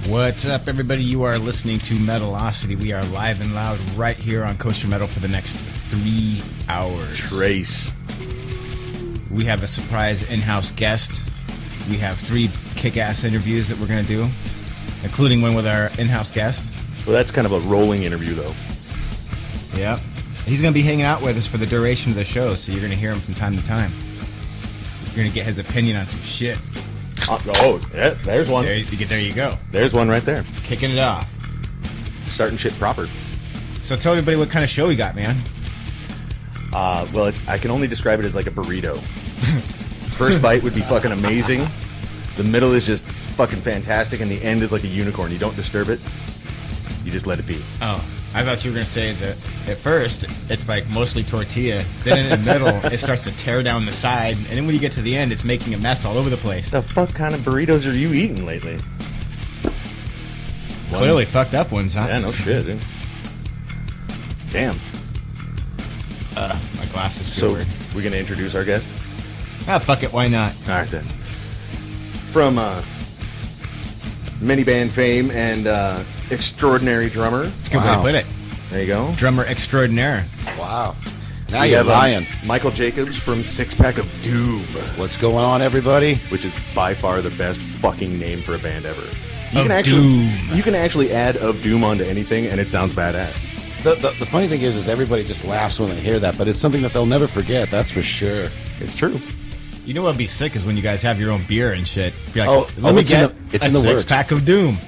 What's up, everybody? You are listening to Metalocity. We are live and loud right here on Kosher Metal for the next 3 hours. Trace. We have a surprise in-house guest. We have 3 kick-ass interviews that we're going to do, including one with our in-house guest. Well, that's kind of a rolling interview, though. Yep. He's going to be hanging out with us for the duration of the show, so you're going to hear him from time to time. You're going to get his opinion on some shit. Yeah, there's one. There you go. There's one right there. Kicking it off. Starting shit proper. So tell everybody what kind of show we got, man. Well, I can only describe it as like a burrito. First bite would be fucking amazing. The middle is just fucking fantastic, and the end is like a unicorn. You don't disturb it. You just let it be. Oh, I thought you were going to say that at first it's like mostly tortilla. Then in the middle it starts to tear down the side. And then when you get to the end, it's making a mess all over the place. The fuck kind of burritos are you eating lately? Clearly fucked up ones, huh? Yeah, no shit, dude. Damn. My glasses feel So, weird. we're going to introduce our guest? Ah, fuck it, why not? All right, then. From miniband fame and extraordinary drummer. It's a good way to put it. There you go. Drummer extraordinaire. Wow. Now We you're have, lying. Michael Jacobs from Six Pack of Doom, What's going on, everybody? which is by far the best fucking name for a band ever. Doom. You can actually add of Doom onto anything, and it sounds badass. The funny thing is everybody just laughs when they hear that, but it's something that they'll never forget, that's for sure. It's true. You know what'd be sick is when you guys have your own beer and shit. Be like, Oh, let me it's in get the- it's a in the works. six-pack of Doom.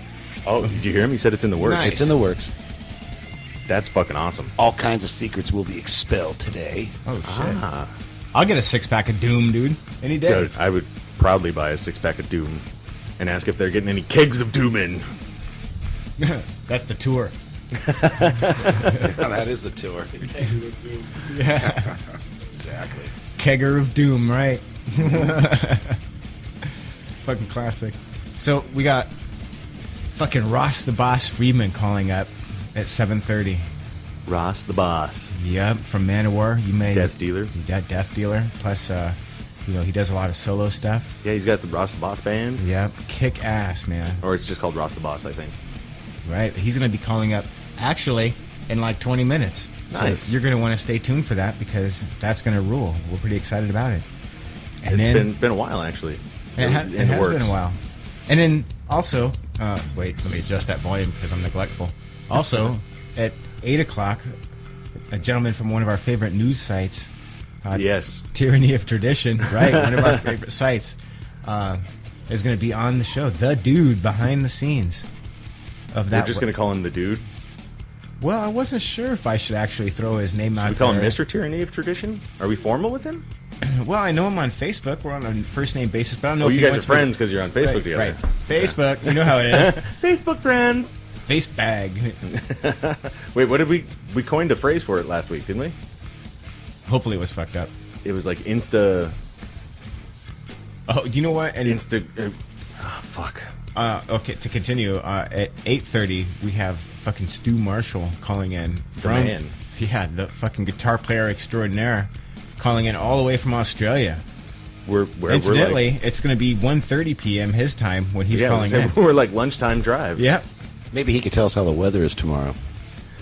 Oh, did you hear him? He said it's in the works. Nice. It's in the works. That's fucking awesome. All kinds of secrets will be expelled today. Oh, shit. I'll get a six-pack of Doom, dude. Any day. Dude, I would proudly buy a 6-pack of Doom and ask if they're getting any kegs of Doom in. That's the tour. That is the tour. Yeah. Exactly. Kegger of Doom, right? Fucking classic. So we got fucking Ross the Boss Friedman calling up at 7:30. Ross the Boss. Yep, from Manowar. You may Death Dealer. Death Dealer. Plus, he does a lot of solo stuff. Yeah, he's got the Ross the Boss band. Yep, kick ass, man. Or it's just called Ross the Boss, I think. Right, he's gonna be calling up actually in like 20 minutes. Nice. So you're gonna want to stay tuned for that because that's gonna rule. We're pretty excited about it. And It's been a while, actually. It has in the works. been a while. And then also, wait, let me adjust that volume because I'm neglectful. Also, at 8 o'clock, a gentleman from one of our favorite news sites, Yes. Tyranny of Tradition, right, one of our favorite sites, is going to be on the show. The dude behind the scenes of that. We're just going to call him the dude. Well, I wasn't sure if I should actually throw his name out We call him there. Mr. Tyranny of Tradition? Are we formal with him? Well, I know him on Facebook. We're on a first-name basis, but I don't know Oh, if you he guys are wants friends because you're on Facebook right, together. right. Facebook, you know how it is. Facebook friends. Face bag. Wait, what did we coined a phrase for it last week, didn't we? Hopefully it was fucked up. It was like Insta... Oh, you know what? And fuck. okay, to continue, at 8:30 we have fucking Stu Marshall calling in from man. Yeah, the fucking guitar player extraordinaire calling in all the way from Australia. Incidentally, it's going to be 1:30 p.m. his time when he's yeah, calling in. we're like lunchtime drive. Yep. Maybe he could tell us how the weather is tomorrow.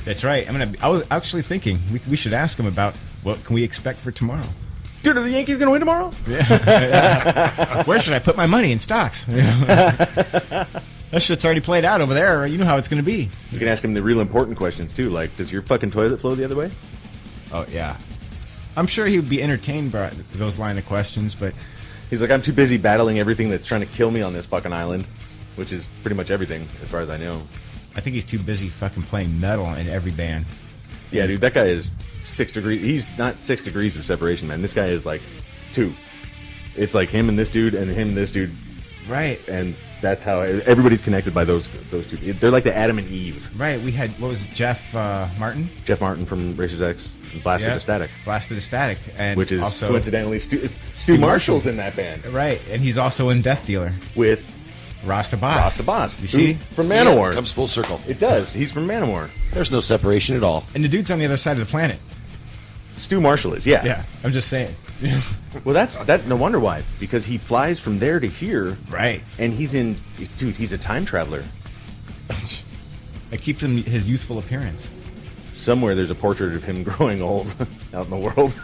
That's right. I was actually thinking we should ask him about what can we expect for tomorrow. Dude, are the Yankees going to win tomorrow? Yeah. Where should I put my money in stocks? That shit's already played out over there. You know how it's going to be. You can ask him the real important questions, too. Like, does your fucking toilet flow the other way? Oh, yeah. I'm sure he would be entertained by those line of questions, but... He's like, I'm too busy battling everything that's trying to kill me on this fucking island, which is pretty much everything, as far as I know. I think he's too busy fucking playing metal in every band. Yeah, dude, that guy is 6 degrees. He's not 6 degrees of separation, man. This guy is like 2. It's like him and this dude and him and this dude. Right. And that's how everybody's connected by those two. They're like the Adam and Eve. Right. We had, what was it, Jeff Martin? Jeff Martin from Racers X, Blasted to Static. Blasted to Static. And Which is also, coincidentally Stu Marshall's in that band. Right. And he's also in Death Dealer. With Ross the Boss. Ross the Boss. You see? From See, Manowar. it comes full circle. It does. He's from Manowar. There's no separation at all. And the dude's on the other side of the planet. Stu Marshall is, yeah. Yeah. I'm just saying. Well, that's no wonder why. Because he flies from there to here. Right. And he's a time traveler. It keeps him his youthful appearance. Somewhere there's a portrait of him growing old out in the world.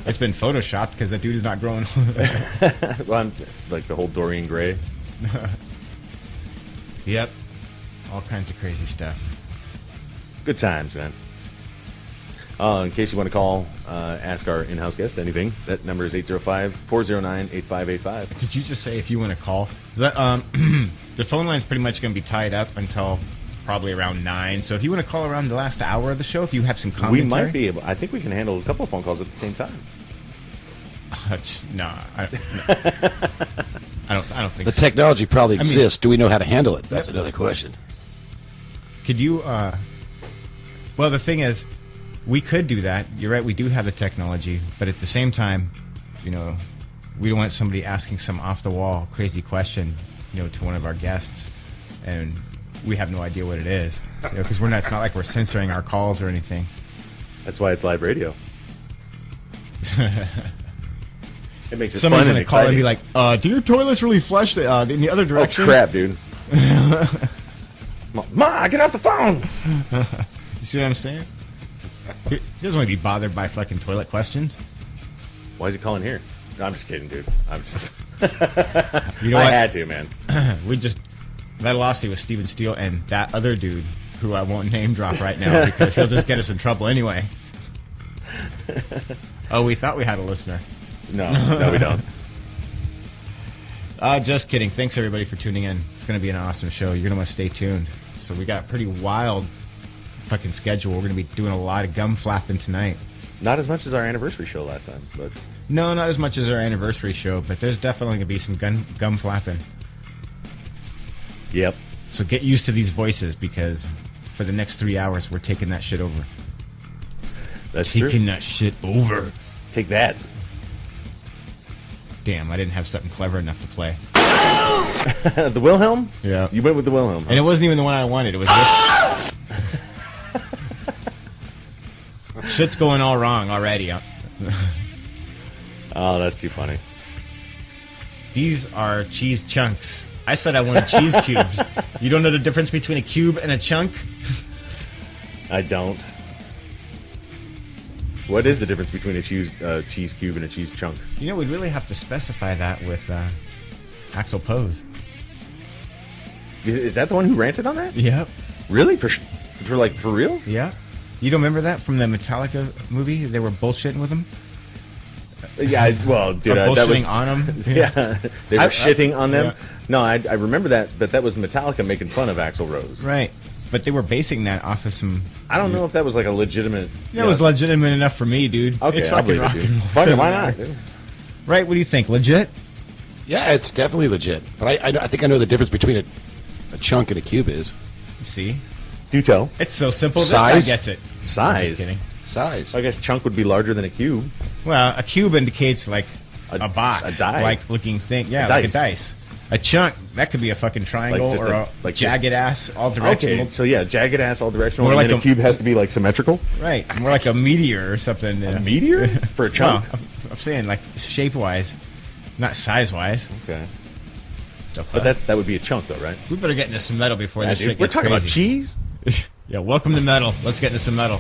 It's been photoshopped because that dude is not growing. Well, like the whole Dorian Gray. Yep. All kinds of crazy stuff. Good times, man. In case you want to call, ask our in-house guest anything, that number is 805-409-8585. Did you just say if you want to call? The phone line's pretty much going to be tied up until probably around 9. So if you want to call around the last hour of the show, if you have some commentary. We might be able. I think we can handle a couple of phone calls at the same time. No. I don't think The so. technology probably exists. Do we know how to handle it? That's another question. Could you, well, the thing is, we could do that. You're right, we do have the technology. But at the same time, we don't want somebody asking some off-the-wall crazy question, to one of our guests. And we have no idea what it is. Because it's not like we're censoring our calls or anything. That's why it's live radio. It makes it Somebody's fun going and to call and exciting. be like, do your toilets really flush in the other direction? Oh, crap, dude. Ma, get off the phone! You see what I'm saying? He doesn't want to be bothered by fucking toilet questions. Why is he calling here? No, I'm just kidding, dude. I What? had to, man. We just Metalocity with Steven Steele and that other dude who I won't name drop right now because he'll just get us in trouble anyway. Oh, we thought we had a listener. No, we don't. Just kidding. Thanks everybody for tuning in. It's going to be an awesome show. You're going to want to stay tuned. So we got a pretty wild fucking schedule. We're going to be doing a lot of gum flapping tonight. Not as much as our anniversary show last time, but No, not as much as our anniversary show, but there's definitely going to be some gum flapping. yep. So get used to these voices because for the next 3 hours, we're taking that shit over. That's Taking true. that shit over. Take that. Damn, I didn't have something clever enough to play. The Wilhelm? Yeah. You went with the Wilhelm. Huh? And it wasn't even the one I wanted. It was this. Shit's going all wrong already. Oh, that's too funny. These are cheese chunks. I said I wanted cheese cubes. You don't know the difference between a cube and a chunk? I don't. What is the difference between a cheese cube and a cheese chunk? We'd really have to specify that with Axl Pose. Is that the one who ranted on that? Yep. Really? For real? Yeah. You don't remember that from the Metallica movie? They were bullshitting with him? Yeah, well, dude, Or that bullshitting was on him? Yeah, they were I- shitting on them. yeah. No, I remember that, but that was Metallica making fun of Axl Rose. Right. But they were basing that off of some... I don't know if that was like a legitimate. That was legitimate enough for me, dude. Okay, It's I'll fucking believe it, rock dude. and roll. Fuck it, Doesn't why matter. not? Dude? Right, what do you think? Legit? Yeah, it's definitely legit. But I think I know the difference between a chunk and a cube is See? Do tell. It's so simple. Size? This guy gets it. I'm Size. just kidding. size. I guess chunk would be larger than a cube. Well, a cube indicates like a box. a die. Like looking thing. Yeah, A like a dice. dice. A chunk, that could be a fucking triangle Like just or a- a like jagged ass, all directional. Okay, so yeah, jagged ass, all directional, More and like then a- a cube has to be like symmetrical. Right. More like a meteor or something. A meteor for a chunk. No, I'm saying like shape-wise, not size-wise. Okay, The fuck? but that would be a chunk, though, right? We better get into some metal before Yeah, this dude, shit we're gets talking about crazy. cheese. Yeah, welcome to metal. Let's get into some metal.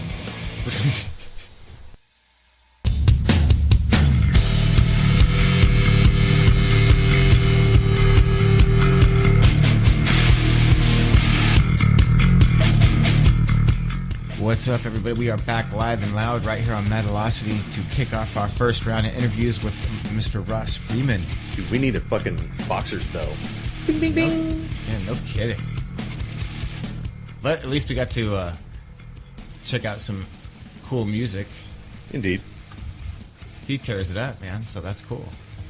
What's up, everybody? We are back live and loud right here on Metalocity to kick off our first round of interviews with Mr. Ross Freeman. Dude, we need a fucking boxer's bell. Bing, bing, bing. Yeah, no kidding. But at least we got to check out some cool music. Indeed. He tears it up, man, so that's cool.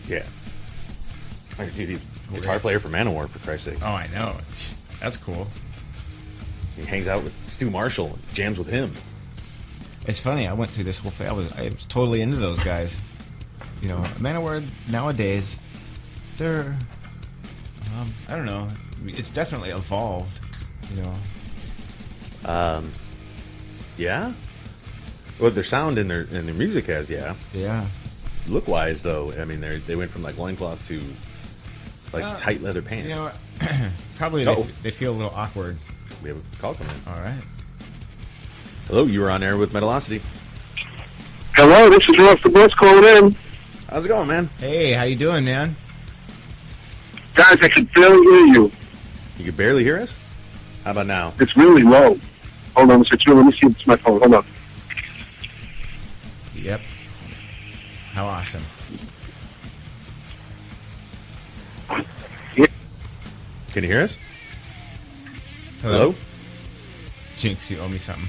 Yeah. Dude, he's a guitar player for Manowar, for Christ's sake. Oh, I know. That's cool. He hangs out with Stu Marshall and jams with him. It's funny, I went through this whole thing. I was totally into those guys. You know, Manowar nowadays, they're, I don't know. It's definitely evolved, you know. Yeah? Well, their sound and their music has, yeah. Yeah. Look wise, though, I mean, they went from like loincloths to like tight leather pants. You know, probably Uh-oh. they feel a little awkward. We have a call coming in. All right. Hello, you are on air with Metalocity. Hello, this is Ross the Boss calling in. How's it going, man? Hey, how you doing, man? Guys, I can barely hear you. You can barely hear us? How about now? It's really low. Hold on, Mr. Chu, let me see if it's my phone. Hold on. Yep. How awesome. Can you hear us? Hello? Jinx, you owe me something.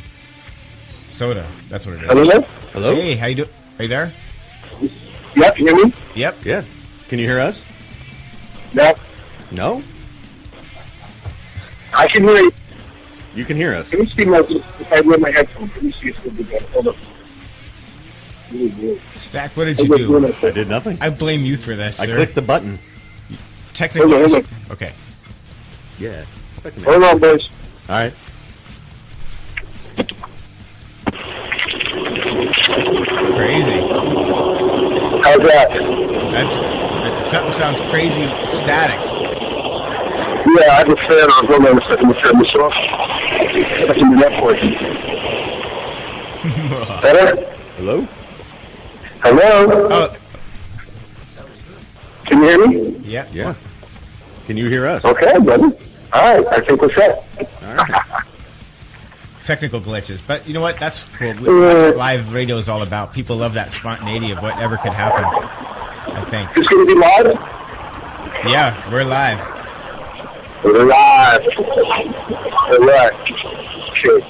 Soda. That's what it is. Hello? Hello? Hey, how you doing? Are you there? Yep, you hear me? Yep. Yeah. Can you hear us? Yep. No? I can hear you. You can hear us. Let me see if I wear my headphones. Let me see if it's a little bit better. Hold on. Stack, what did you do? I did nothing. I blame you for this, I sir. clicked the button. Technically. Hold on. Okay. Yeah. Expect me. Hold on, boys. All right. Crazy. How's that? That sounds crazy static. Yeah, I have a fan on. Hold on a second. Let me turn this off. I can do that for you. Better? Hello? Hello? Oh, Can you hear me? yeah. Yeah. Can you hear us? Okay, buddy. All right, I think we're set. All right. Technical glitches. But you know what? That's cool. That's what live radio is all about. People love that spontaneity of whatever could happen, I think. It's going to be live? Yeah, we're live. We're live. All right. Okay.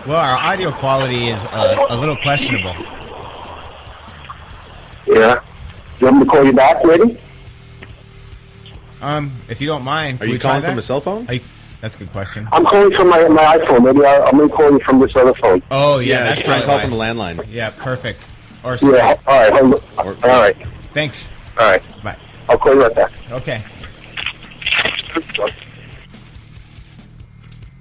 Well, our audio quality is a little questionable. Yeah. You want me to call you back, maybe? If you don't mind, Are can you we try calling that? from a cell phone? That's a good question. I'm calling from my iPhone. Maybe I'm going to call you from this other phone. Oh, yeah, that's try and probably call from the wise. landline. Yeah, perfect. Or Yeah. Skype. All right. Hold on. Or- All right. Thanks. All right. Bye. I'll call you right back. Okay.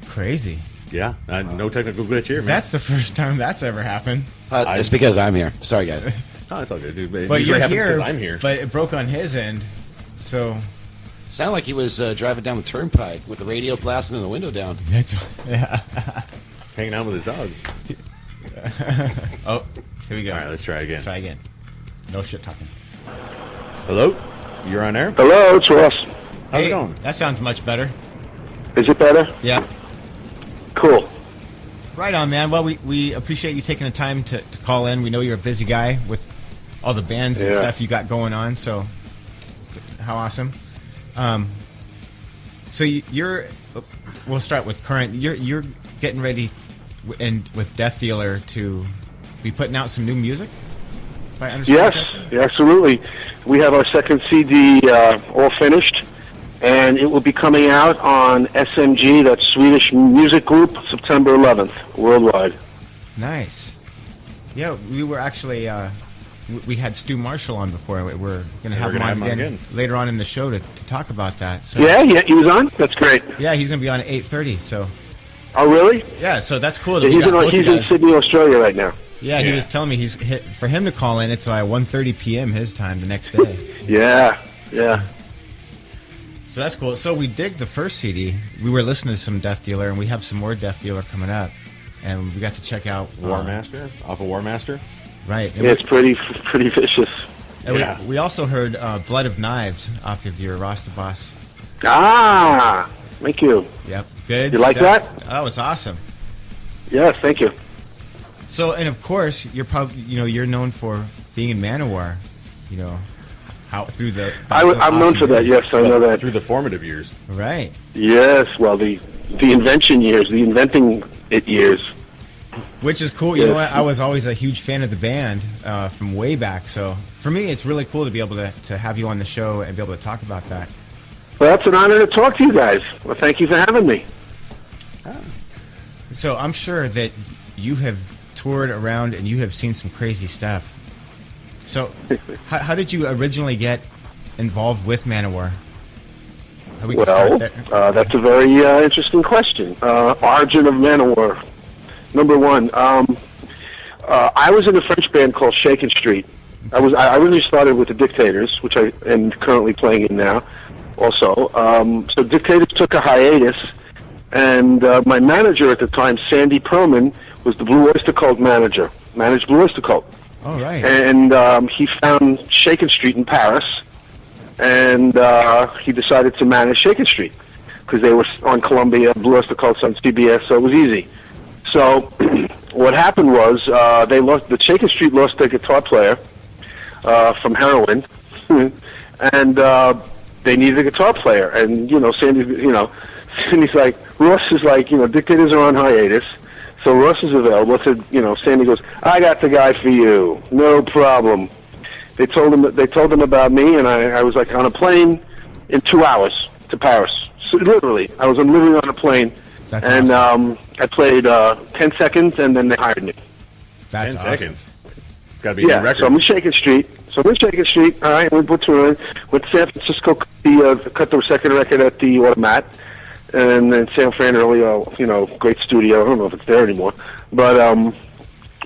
Crazy. Yeah. No technical glitch here, man. That's the first time that's ever happened. It's because I'm here. Sorry, guys. Oh, it's all good, dude. It But usually you're happens here. 'cause I'm here. But it broke on his end. So Sounded like he was driving down the turnpike with the radio blasting and the window down. that's yeah. Hanging out with his dog. Oh, here we go. All right, let's try again. Try again. No shit talking. Hello? You're on air? Hello, it's Ross. How's Hey, it going? that sounds much better. Is it better? Yeah. Cool. Right on, man. Well, we appreciate you taking the time to call in. We know you're a busy guy with all the bands and Yeah. stuff you got going on. So, how awesome. So you're. We'll start with current. You're getting ready, and with Death Dealer to be putting out some new music. If I understand Yes, correctly? absolutely. We have our second CD all finished, and it will be coming out on SMG, that Swedish music group, September 11th, worldwide. Nice. Yeah, we were actually. We had Stu Marshall on before. We're going to have him on again later on in the show to talk about that. So, Yeah, he was on? That's great. yeah, he's going to be on at 8:30. So Oh, really? yeah, so that's cool. That Yeah, we got both he's you in guys. Sydney, Australia right now. Yeah, he Yeah. was telling me for him to call in. It's 1:30 p.m. his time the next day. Yeah, yeah. So that's cool. So we dig the first CD. We were listening to some Death Dealer, and we have some more Death Dealer coming up, and we got to check out War Master? Off of War Master? Right. And Yeah, it's pretty vicious. and Yeah. we also heard Blood of Knives off of your Rasta Boss. Ah, thank you. Yep. Good. You like stuff. that? That was awesome. Yes, thank you. So, and of course, you're probably you're known for being in Manowar. You know, how through the. I'm known for that. Yes, I know that. Through the formative years. Right. Yes, well, the invention years, the inventing it years. Which is cool. You know what? I was always a huge fan of the band from way back. So for me, it's really cool to be able to have you on the show and be able to talk about that. Well, that's an honor to talk to you guys. Well, thank you for having me. So I'm sure that you have toured around and you have seen some crazy stuff. So how did you originally get involved with Manowar? How we can Well, start there? that's a very interesting question. Origin of Manowar. Number one, I was in a French band called Shaken Street. I originally started with the Dictators, which I am currently playing in now. Also, so Dictators took a hiatus, And my manager at the time, Sandy Perlman, was the Blue Oyster Cult manager. Managed Blue Oyster Cult. Oh, right. And he found Shakin' Street in Paris, and he decided to manage Shakin' Street because they were on Columbia, Blue Oyster Cult's on CBS, so it was easy. So what happened was the Shakin' Street lost their guitar player from heroin, and they needed a guitar player. And Sandy's like, Ross is like, Dictators are on hiatus. So Russ is available. So, Sandy goes, I got the guy for you. No problem. They told him about me, and I was like on a plane in 2 hours to Paris. So literally, I was literally on a plane. That's and awesome. I played 10 seconds, and then they hired me. That's 10 awesome. seconds. Got to be a new record. So I'm in Shakin' Street. All right, we put touring. Went to San Francisco, cut the second record at the Automat. And then San Fran earlier, great studio. I don't know if it's there anymore. But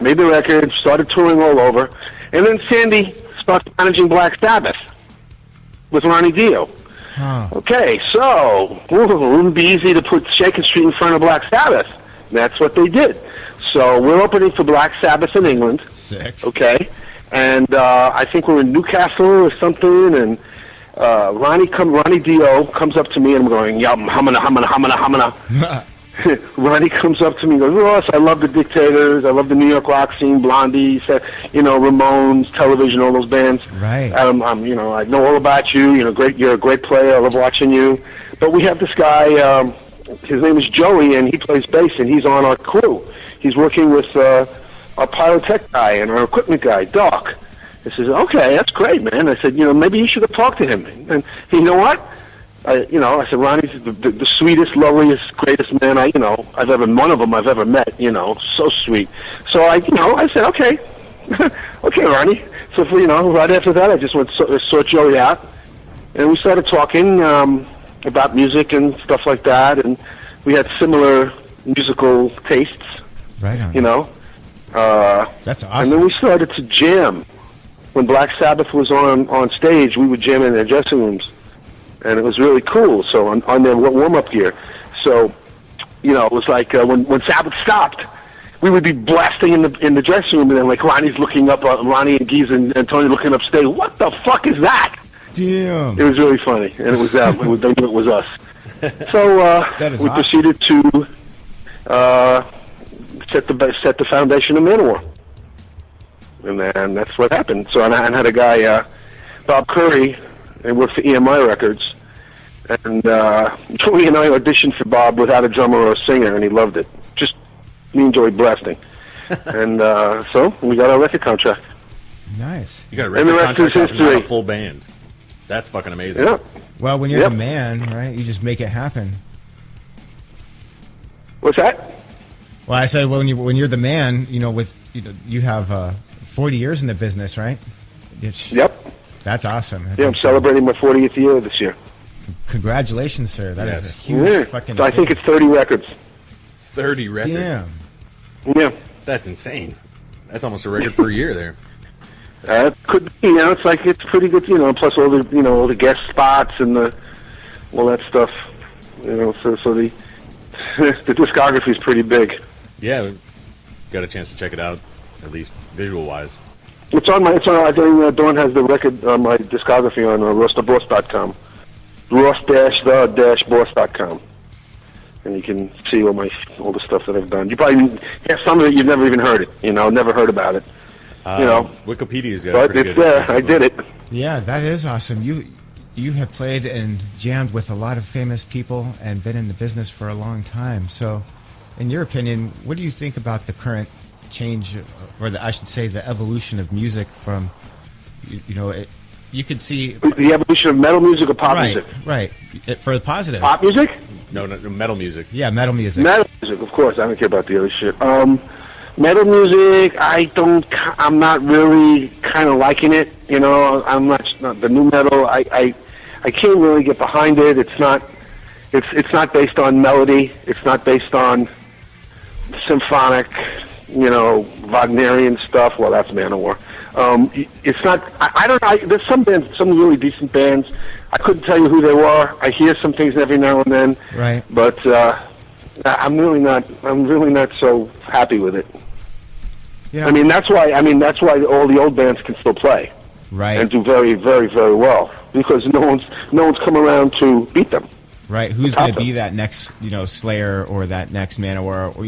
made the record, started touring all over. And then Sandy started managing Black Sabbath with Ronnie Dio. Huh. Okay, so it wouldn't be easy to put Shakin' Street in front of Black Sabbath. That's what they did. So we're opening for Black Sabbath in England. Sick. Okay? And I think we're in Newcastle or something, and Ronnie Dio comes up to me, and I'm going, yum, humana. Ronnie comes up to me and goes, Ross, I love the Dictators, I love the New York rock scene, Blondie, Ramones, Television, all those bands. Right. I know all about you. You're a great player. I love watching you. But we have this guy. His name is Joey, and he plays bass, and he's on our crew. He's working with our pyrotech guy and our equipment guy, Doc. He says, okay, that's great, man. I said, maybe you should have talked to him. And you know what? I said, Ronnie's the sweetest, loveliest, greatest man I've ever met. So sweet. So I said, okay, okay, Ronnie. So right after that, I just went saw Joey out, and we started talking about music and stuff like that, and we had similar musical tastes. Right on. That's awesome. And then we started to jam. When Black Sabbath was on stage, we would jam in their dressing rooms, and it was really cool. So on their warm-up gear. So, it was like when Sabbath stopped, we would be blasting in the dressing room, and then like Ronnie's looking up, Ronnie and Geese and Tony looking upstage. What the fuck is that? Damn. It was really funny, and it was them. They knew it was us. So we proceeded to set the foundation of Manowar. And then that's what happened. So I had a guy, Bob Curry, and worked for EMI Records. And Joey and I auditioned for Bob without a drummer or a singer, and he loved it. Just me and Joey blasting. And so we got our record contract. Nice. You got a record contract off and not a full band. That's fucking amazing. Yeah. Well, when you're the man, right, you just make it happen. What's that? Well, I said when you're the man, you have 40 years in the business, right? Yep. That's awesome. Yeah, I'm celebrating my 40th year this year. Congratulations, sir. That is a huge fucking So I think it's 30 records. 30 records? Damn. Yeah. That's insane. That's almost a record per year there. Could be, it's pretty good, plus all the guest spots and all that stuff, so the the discography is pretty big. Yeah, got a chance to check it out, at least visual-wise. I think Dawn has the record on my discography on rosstheboss.com. ross-the-boss.com. And you can see all the stuff that I've done. You probably have some of it, you've never even heard it, never heard about it. Wikipedia's got but pretty it's good. there. I did it. Yeah, that is awesome. You have played and jammed with a lot of famous people and been in the business for a long time. So, in your opinion, what do you think about the current change, or I should say, the evolution of music from, you could see the evolution of metal music or pop music? Right, for the positive. Pop music? No, metal music. Yeah, metal music. Metal music, of course. I don't care about the other shit. Metal music, I'm not really kind of liking it. I'm not the new metal. I can't really get behind it. It's not based on melody. It's not based on symphonic, Wagnerian stuff. Well, that's Manowar. It's not. I don't know. There's some bands, some really decent bands. I couldn't tell you who they were. I hear some things every now and then. Right. But I'm really not so happy with it. You know, I mean, that's why all the old bands can still play right, and do very, very, very well, because no one's come around to beat them. right. Who's Top going to be them. that next, Slayer or that next Manowar, or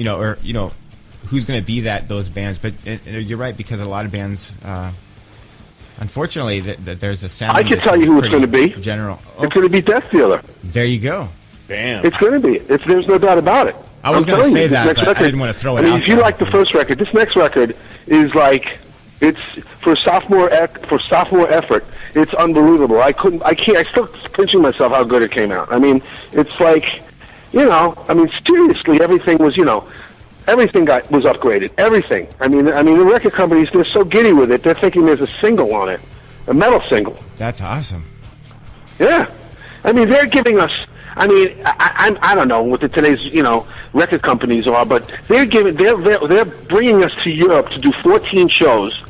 who's going to be those bands? But you're right, because a lot of bands, unfortunately, that there's a sound. I can that's tell you who it's pretty going to be. General. Oh, It's going to be Death Dealer. there you go. Bam. It's going to be. There's no doubt about it. I was I'm going to telling say you, this that, next but I record- didn't want to throw it I mean, out if you there. like the first record, this next record is like, it's for sophomore effort. It's unbelievable. I still pinching myself how good it came out. I mean, it's like, seriously, everything was, everything was upgraded. Everything. I mean, the record companies, they're so giddy with it. They're thinking there's a single on it, a metal single. That's awesome. Yeah, I mean, they're giving us. I mean, I don't know what today's record companies are, but they're bringing us to Europe to do 14 shows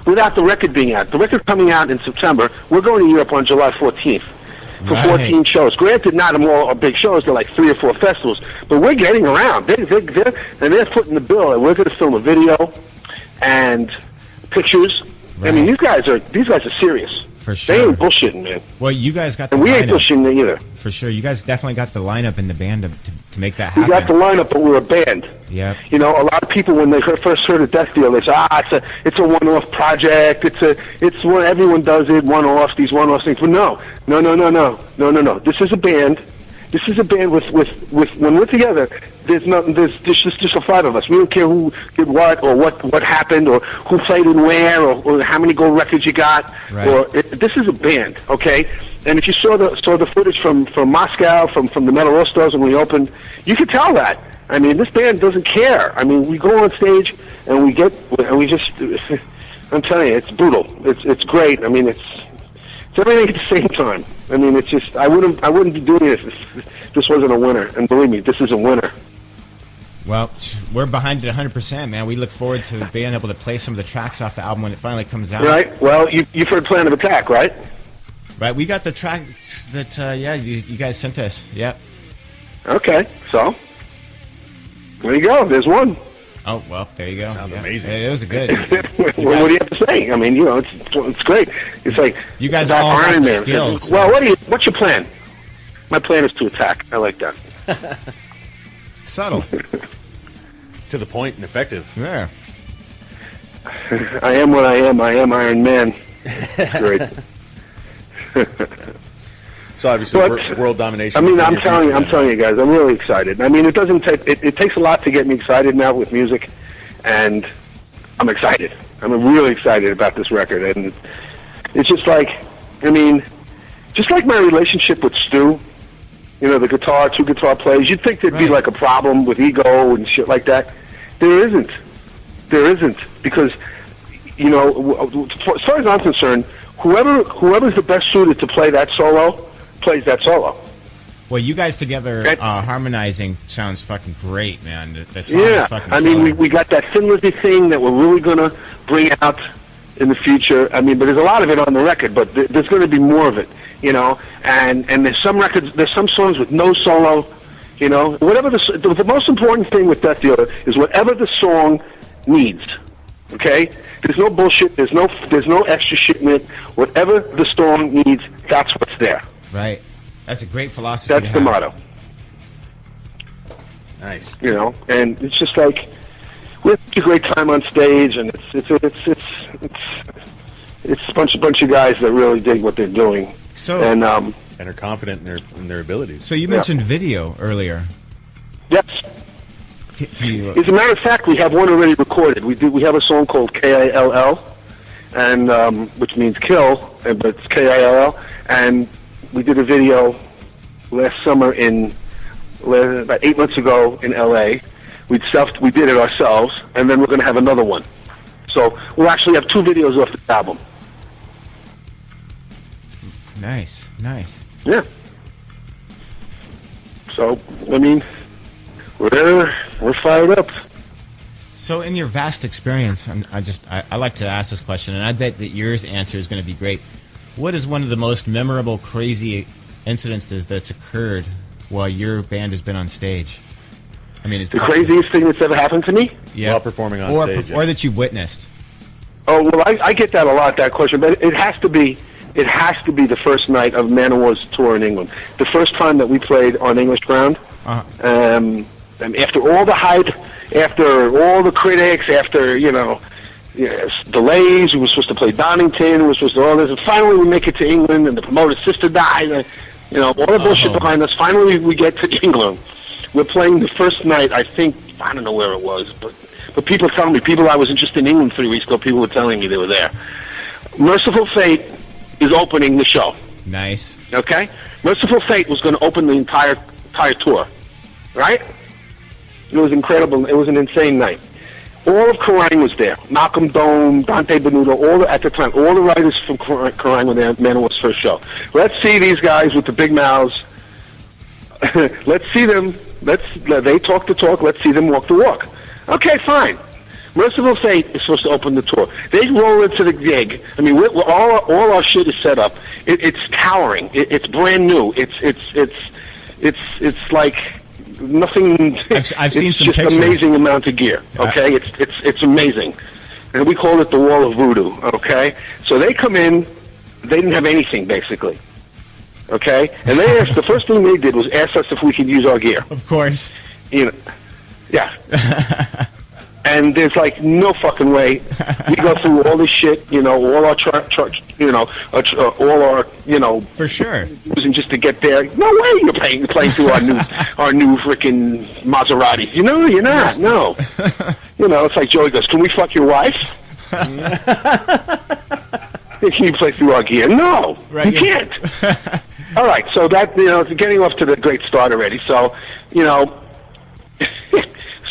without the record being out. The record coming out in September. We're going to Europe on July 14th for Right. 14 shows. Granted, not all are big shows; they're like 3 or 4 festivals. But we're getting around. They're footing the bill, and we're going to film a video and pictures. I mean, Right. these guys are serious. For They sure. ain't bullshitting, man. Well, you guys got the And we ain't lineup. bullshitting either. For sure. You guys definitely got the lineup in the band to make that We happen. got the lineup, but we're a band. Yep. A lot of people when they first heard of Death Deal, they say, it's a one-off project. It's one everyone does it, one-offs, these one-off things. But no. This is a band. This is a band with when we're together. There's nothing. There's just the 5 of us. We don't care who did what or what happened or who played and where or how many gold records you got. Right. This is a band, okay? And if you saw the footage from Moscow, from the Metal Stars when we opened, you could tell that. I mean, this band doesn't care. I mean, we go on stage and we just. I'm telling you, it's brutal. It's great. I mean, it's everything at the same time. I mean, it's just I wouldn't be doing this if this wasn't a winner. And believe me, this is a winner. Well, we're behind it 100%, man. We look forward to being able to play some of the tracks off the album when it finally comes out. Right? Well, you've heard Plan of Attack, right? Right. We got the tracks that, you guys sent us. Yep. Okay, so there you go. There's one. Oh, well, there you go. Sounds Yeah. amazing. It was good. What do you have to say? I mean, it's great. It's like You guys about all got Iron the Man. skills. Well, what's your plan? My plan is to attack. I like that. Subtle. To the point and effective. Yeah. I am what I am. I am Iron Man. Great. So obviously, But, world domination. I mean, is in I'm your telling future, you guys, I'm really excited. I mean, it doesn't take it takes a lot to get me excited now with music, and I'm excited. I'm really excited about this record, and it's just like, I mean, just like my relationship with Stu. The 2 guitar players. You'd think there'd be Right. like a problem with ego and shit like that. There isn't. Because, as far as I'm concerned, whoever's the best suited to play that solo plays that solo. Well, you guys together And- harmonizing sounds fucking great, man. The song Yeah, is fucking I mean, killer. we got that Thin Lizzy thing that we're really going to bring out in the future. I mean, but there's a lot of it on the record, but there's going to be more of it, And there's some records, there's some songs with no solo, Whatever the most important thing with Death Dealer is whatever the song needs. Okay, there's no bullshit. There's no extra shit in it. Whatever the song needs, that's what's there. Right. That's a great philosophy. That's to the have. motto. Nice. And it's just like we have a great time on stage, and it's a bunch of guys that really dig what they're doing. So, And And are confident in their abilities. so you mentioned video earlier. yes, Can you, as a matter of fact, we have one already recorded. We have a song called Kill, and which means kill, but it's Kill, and we did a video last summer about 8 months ago in L.A. We did it ourselves, and then we're going to have another one. So we'll actually have 2 videos off the album. nice. Yeah. So I mean, we're fired up. So, in your vast experience, I like to ask this question, and I bet that yours answer is going to be great. What is one of the most memorable, crazy incidences that's occurred while your band has been on stage? I mean, it's The craziest thing that's ever happened to me? yeah, While performing on or, stage, or yeah. that you've witnessed. Oh, well, I get that a lot, that question, but it has to be the first night of Manowar's tour in England. The first time that we played on English ground. And after all the hype, after all the critics, after, delays, we were supposed to play Donington, we were supposed to all this, and finally we make it to England, and the promoter's sister died, and, all the bullshit behind us. Finally we get to England. We're playing the first night, I think, I don't know where it was, but people telling me, I was just in England 3 weeks ago, people were telling me they were there. Merciful Fate is opening the show. Nice. Okay? Merciful Fate was going to open the entire tour. Right? It was incredible. It was an insane night. All of Kerrang was there. Malcolm Dome, Dante Benuto, at the time, all the writers from Kerrang were there at Manowar's first show. Let's see these guys with the big mouths. Let's see them. They talk the talk. Let's see them walk the walk. Okay, fine. Merciful Fate is supposed to open the tour. They roll into the gig. I mean, all our shit is set up. It's towering. It's brand new. It's like nothing. I've seen some just pictures. Amazing amount of gear. Okay, it's amazing, and we call it the Wall of Voodoo. Okay, so they come in. They didn't have anything basically. Okay, and they asked. The first thing they did was ask us if we could use our gear. Of course. Yeah. And there's like no fucking way. We go through all this shit, all our all our, For sure. using just to get there. No way you're playing through our new freaking Maseratis. You're not. No. It's like Joey goes, "Can we fuck your wife?" Can you play through our gear? No, right, you can't. All right, so that it's getting off to the great start already. So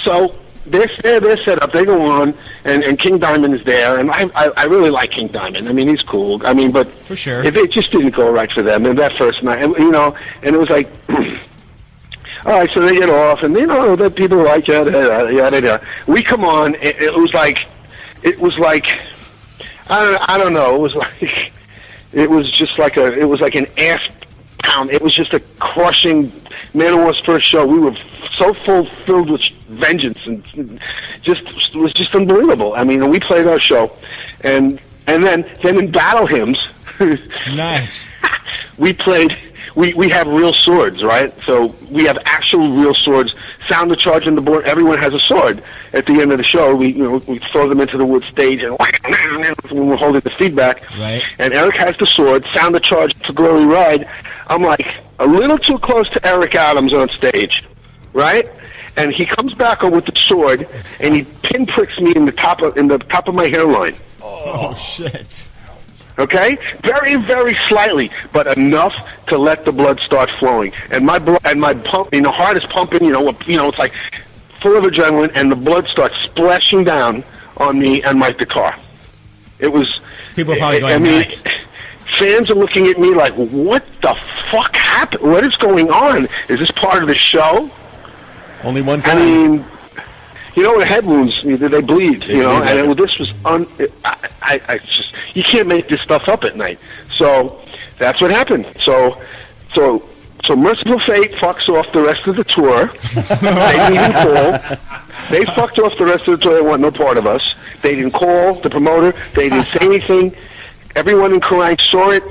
so. They're set up. They go on, and King Diamond is there, and I really like King Diamond. I mean, he's cool. I mean, but for sure, it just didn't go right for them. And that first night, and it was like, all right, so they get off, and that people like yada yada. We come on. It was like, I don't know. It was just like an ass pound. It was just a crushing. Manowar's first show. We were so filled with vengeance, and it was just unbelievable. I mean, we played our show, and then in battle hymns, nice. We played. We have real swords, right? So we have actual real swords. Sound the charge on the board. Everyone has a sword. At the end of the show, we throw them into the wood stage, and when we're holding the feedback. Right. And Eric has the sword. Sound the charge for Glory Ride. I'm like a little too close to Eric Adams on stage, right? And he comes back with the sword, and he pinpricks me in the top of my hairline. Oh shit. Okay, very, very slightly, but enough to let the blood start flowing. And my pump, heart is pumping. It's like full of adrenaline, and the blood starts splashing down on me and my guitar. It was. People are probably going nuts. Fans are looking at me like, "What the fuck happened? What is going on? Is this part of the show?" Only one time. I mean, head wounds, they bleed, and this was I just, you can't make this stuff up at night. So that's what happened. So Merciful Fate fucks off the rest of the tour. They didn't even call. They fucked off the rest of the tour. They want no part of us. They didn't call the promoter. They didn't say anything. Everyone in Kerrang saw it,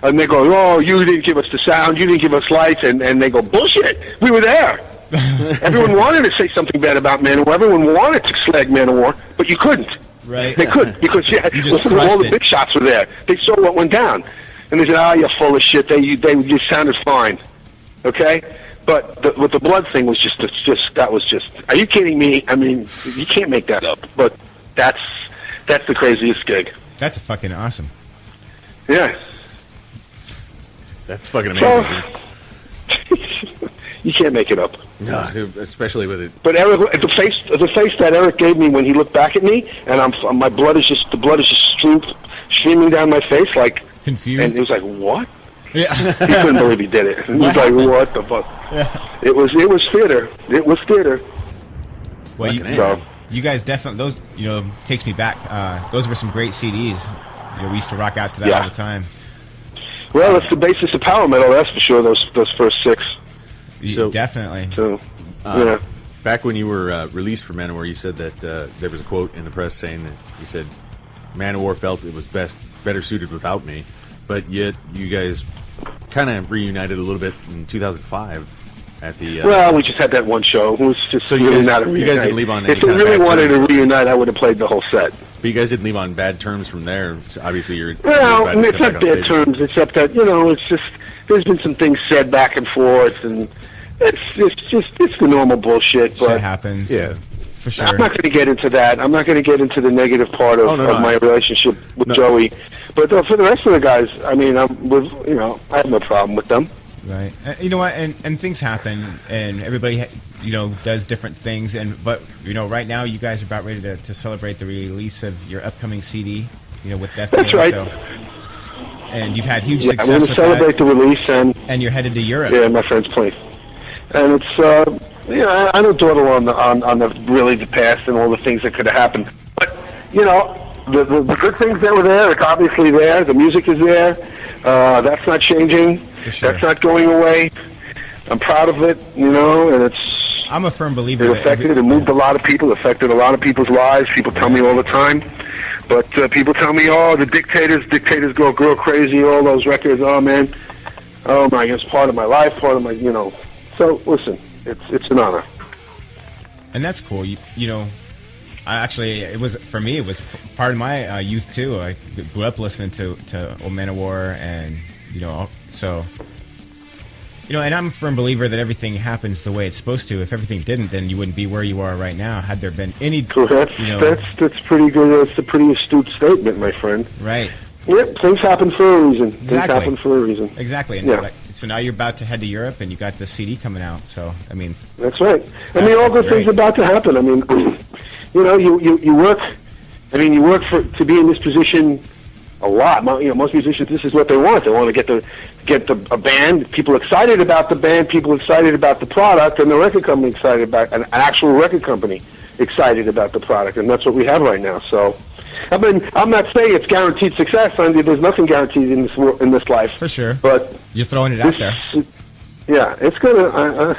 and they go, "Oh, you didn't give us the sound. You didn't give us lights." And they go, "Bullshit. We were there." Everyone wanted to say something bad about Manowar. Everyone wanted to slag Manowar, but you couldn't. Right. They couldn't because all the big shots were there. They saw what went down, and they said, "Oh, you're full of shit." They just sounded fine, okay. But with the blood thing was just. Are you kidding me? I mean, you can't make that up. But that's the craziest gig. That's fucking awesome. Yeah. That's fucking amazing. So, you can't make it up. No, dude, especially with it. But Eric, the face that Eric gave me when he looked back at me, and the blood is just streaming down my face, like confused. And it was like, what? Yeah. He couldn't believe he did it. He was like, what the fuck? Yeah. It was theater. It was theater. Well, you guys definitely, those, takes me back. Those were some great CDs. We used to rock out to that all the time. Well, it's the basis of power metal, that's for sure. Those first six. So definitely. So, yeah. back when you were released from Manowar, you said that there was a quote in the press saying that you said Manowar felt it was better suited without me, but yet you guys kind of reunited a little bit in 2005 at the. Well, we just had that one show. It was just So really you not a guys reunite. didn't leave on any If we kind of really bad wanted terms. to reunite, I would have played the whole set. But you guys didn't leave on bad terms from there. So obviously, you're. Well, you're it's not bad terms, except that it's just there's been some things said back and forth, and it's the normal bullshit. But Shit happens. Yeah. For sure. I'm not going to get into that. I'm not going to get into the negative part of, no, of my relationship with Joey. But for the rest of the guys, I mean, I have no problem with them. Right. You know what? And things happen, and everybody, does different things. But right now, you guys are about ready to celebrate the release of your upcoming CD. With Death. That's right. And you've had huge I'm success going to with celebrate that. the release, and you're headed to Europe. yeah, my friend's place. And it's I don't dawdle on the past and all the things that could have happened. But the good things that were there, it's obviously there. The music is there. That's not changing. For sure. That's not going away. I'm proud of it, and it's. I'm a firm believer. It affected. It moved a lot of people. Affected a lot of people's lives. People tell me all the time. But people tell me, oh, the dictators go crazy. All those records. Oh man. Oh my, it's part of my life. Part of my, So listen, it's an honor. And that's cool. It was for me. It was part of my youth too. I grew up listening to Old Manowar, and so. And I'm a firm believer that everything happens the way it's supposed to. If everything didn't, then you wouldn't be where you are right now. Had there been any, That's pretty good. That's a pretty astute statement, my friend. right? Yep, things happen for a reason. Exactly. Things happen for a reason. Exactly. And Yeah. so now you're about to head to Europe, and you got the CD coming out. So I mean, That's right. I mean, all good things great. about to happen. I mean, you work. I mean, you work to be in this position a lot. Most musicians, this is what they want. They want to get a band, people excited about the band, people excited about the product, and the record company excited about an actual record company excited about the product, and that's what we have right now. So, I mean, I'm not saying it's guaranteed success. I mean, there's nothing guaranteed in this life. for sure. But You're throwing it out there. yeah, it's gonna.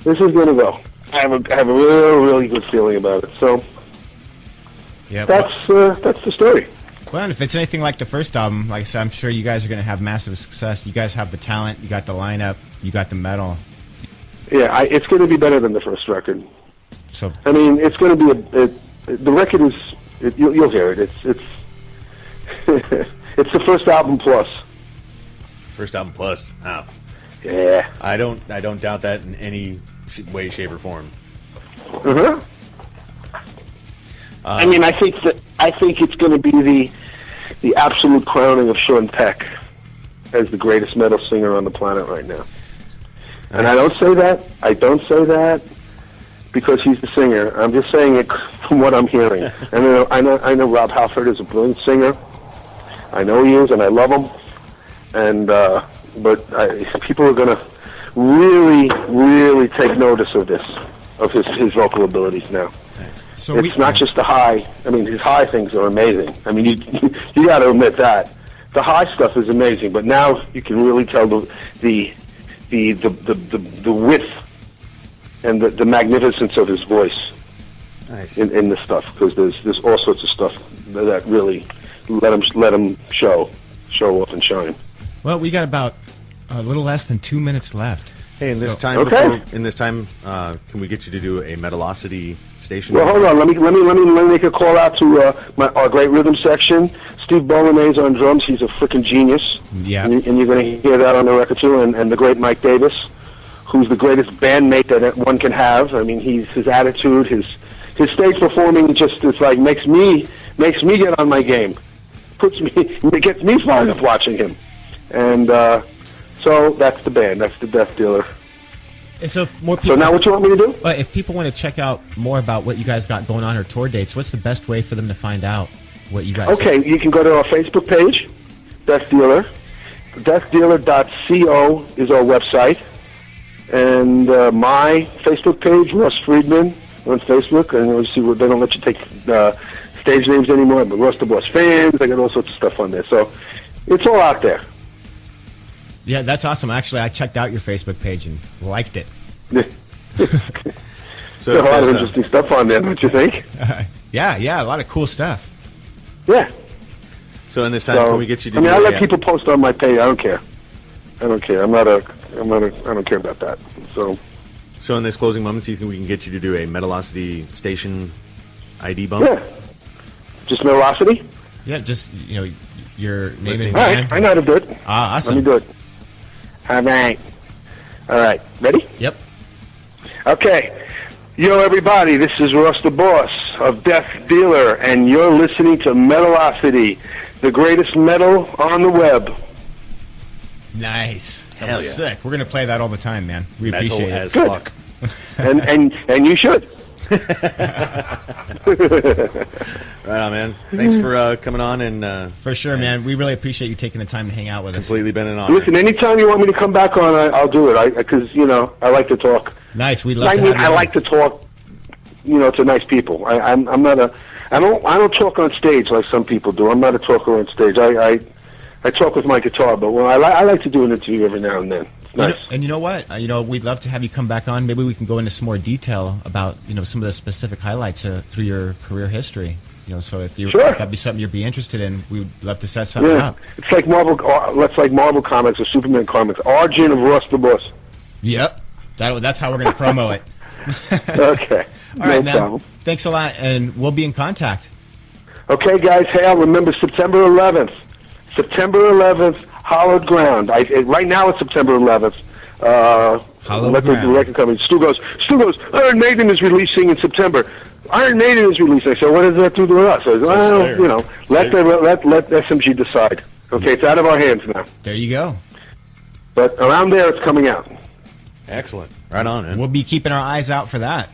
This is gonna go. I have a really good feeling about it. So Yeah. that's the story. Well, and if it's anything like the first album, like I said, I'm sure you guys are going to have massive success. You guys have the talent, you got the lineup, you got the metal. Yeah, it's going to be better than the first record. So I mean, it's going to be the record is. You'll hear it. It's it's the first album plus. First album plus. Wow. Yeah. I don't doubt that in any way, shape, or form. Uh-huh. I mean, I think it's going to be the absolute crowning of Sean Peck as the greatest metal singer on the planet right now. And I don't say that because he's the singer. I'm just saying it from what I'm hearing. And I know Rob Halford is a brilliant singer. I know he is, and I love him. And but people are going to really, really take notice of his vocal abilities now. So it's not just the high. I mean, his high things are amazing. I mean, you got to admit that the high stuff is amazing. But now you can really tell the width and the magnificence of his voice in this stuff, because there's all sorts of stuff that really let him show off and shine. Well, we got about a little less than 2 minutes left. Hey, in this time, can we get you to do a Metalocity station? Well, hold on. Let me make a call out to our great rhythm section. Steve Bolognese on drums. He's a freaking genius. Yeah. And you're going to hear that on the record too. And the great Mike Davis, who's the greatest bandmate that one can have. I mean, his attitude, his stage performing just makes me get on my game. It gets me fired up watching him. And so that's the band. That's the Death Dealer. And so more people. So now what you want me to do? If people want to check out more about what you guys got going on or tour dates, what's the best way for them to find out what you guys Okay, you can go to our Facebook page, Death Dealer. DeathDealer.co is our website. And my Facebook page, Russ Friedman, on Facebook. And you'll see they don't let you take stage names anymore, but Russ the Boss fans. They got all sorts of stuff on there. So it's all out there. Yeah, that's awesome. Actually, I checked out your Facebook page and liked it. So There's a lot of there's, interesting stuff on there, don't you think? Yeah, a lot of cool stuff. Yeah. So in this time, So, can we get you to I mean, do I let a, people post on my page. I don't care. I don't care. I don't care about that. So in this closing moments, do you think we can get you to do a Metalocity station ID bump? Yeah. Just Metalocity? Yeah, just, your name Listening. and All right. band. I know how to do it. Ah, awesome. Let me do it. All right. Ready? Yep. Okay. Yo, everybody, this is Ross the Boss of Death Dealer, and you're listening to Metalocity, the greatest metal on the web. Nice. That Hell was yeah. sick. We're going to play that all the time, man. We Metal appreciate as it. fuck. And you should. Right on, man. Thanks for coming on and For sure, man. We really appreciate you taking the time to hang out with us. completely been an honor. Listen, anytime you want me to come back on, I'll do it. Because I like to talk. Nice. We'd love I to mean, have you I on. like to talk, to nice people. I'm not a. I don't talk on stage like some people do. I'm not a talker on stage. I talk with my guitar, but I like to do an interview every now and then. It's nice. And you know what? We'd love to have you come back on. Maybe we can go into some more detail about, some of the specific highlights through your career history. So if Sure. that'd be something you'd be interested in, we'd love to set something Yeah, up. it's like Marvel comics or Superman comics. Origin of Ross the Boss. Yep. That's how we're going to promo it. Okay. All right, no man. problem. Thanks a lot, and we'll be in contact. Okay, guys. Hey, I'll remember September 11th. September 11th, Hallowed Ground. Right now it's September 11th. Hallowed Ground. The record company. Stu goes, Iron Maiden is releasing in September. Iron Maiden is releasing. I said, what does that do to us? I said, well, let SMG decide. Okay, it's out of our hands now. There you go. But around there, it's coming out. Excellent. Right on, man. We'll be keeping our eyes out for that.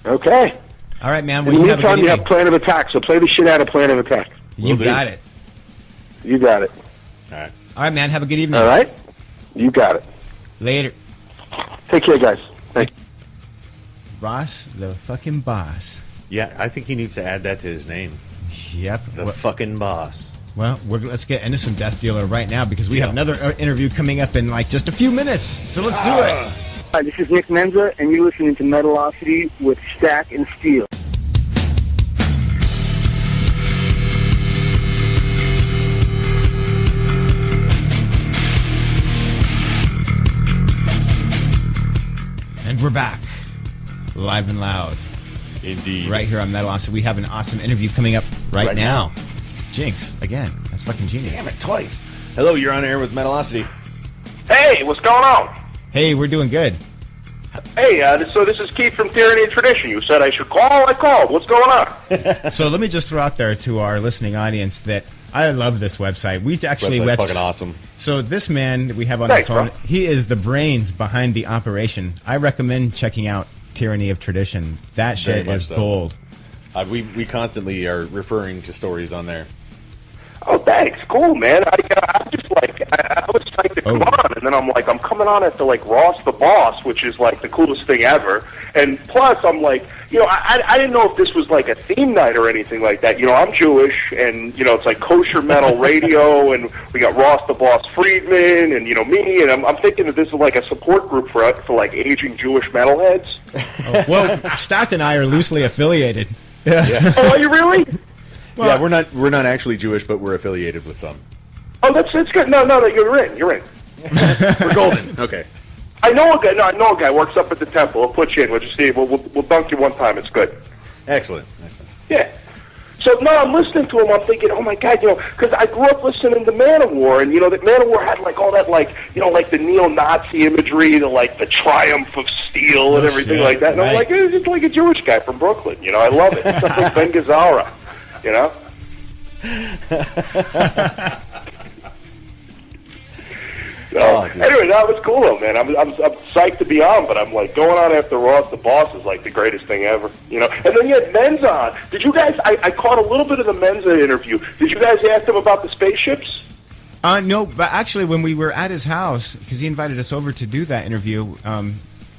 Okay. All right, man. In Well, the you have a meantime, good you have evening. Plan of Attack, so play the shit out of Plan of Attack. You Will do. got it. You got it. All right. All right, man. Have a good evening. All right? You got it. Later. Take care, guys. Thank you. Ross, the fucking boss. Yeah, I think he needs to add that to his name. Yep. The fucking boss. Well, let's get into some Death Dealer right now because we have another interview coming up in like just a few minutes. So let's do it. Hi, this is Nick Menza, and you're listening to Metalocity with Stack and Steel. And we're back, live and loud, Indeed. right here on Metalocity. We have an awesome interview coming up right now. Jinx, again. That's fucking genius. Damn it, twice. Hello, you're on air with Metalocity. Hey, what's going on? Hey, we're doing good. Hey, so this is Keith from Tyranny and Tradition. You said I should call. I called. What's going on? So let me just throw out there to our listening audience that I love this website. We actually Website's fucking awesome. So this man that we have on Thanks, the phone, bro. he is the brains behind the operation. I recommend checking out Tyranny of Tradition. That Very shit much is so. gold. We constantly are referring to stories on there. Oh, thanks. Cool, man. I just I was psyched to come on, and then I'm coming on after Ross the Boss, which is the coolest thing ever. And plus, I'm I didn't know if this was a theme night or anything like that. I'm Jewish, and it's kosher metal radio, and we got Ross the Boss Friedman, and me, and I'm thinking that this is a support group for aging Jewish metalheads. Well, Stack and I are loosely affiliated. Oh, are you really? Yeah, we're not actually Jewish, but we're affiliated with some. Oh, that's good. No, you're in. We're golden. Okay. I know a guy. No, I know a guy works up at the temple. We'll put you in. We'll just see. We'll dunk you one time. It's good. Excellent. Yeah. So no, I'm listening to him. I'm thinking, oh my God, because I grew up listening to Manowar, and that Manowar had all that the neo-Nazi imagery, the triumph of steel and everything shit, like that. And I'm right. it's just like a Jewish guy from Brooklyn. I love it. It's like Ben Gazzara. Oh, dude. Anyway, that was cool though, man. I'm psyched to be on, but I'm going on after Ross the Boss is the greatest thing ever, And then you had Menza on. Did you guys? I caught a little bit of the Menza interview. Did you guys ask him about the spaceships? No, but actually, when we were at his house, because he invited us over to do that interview,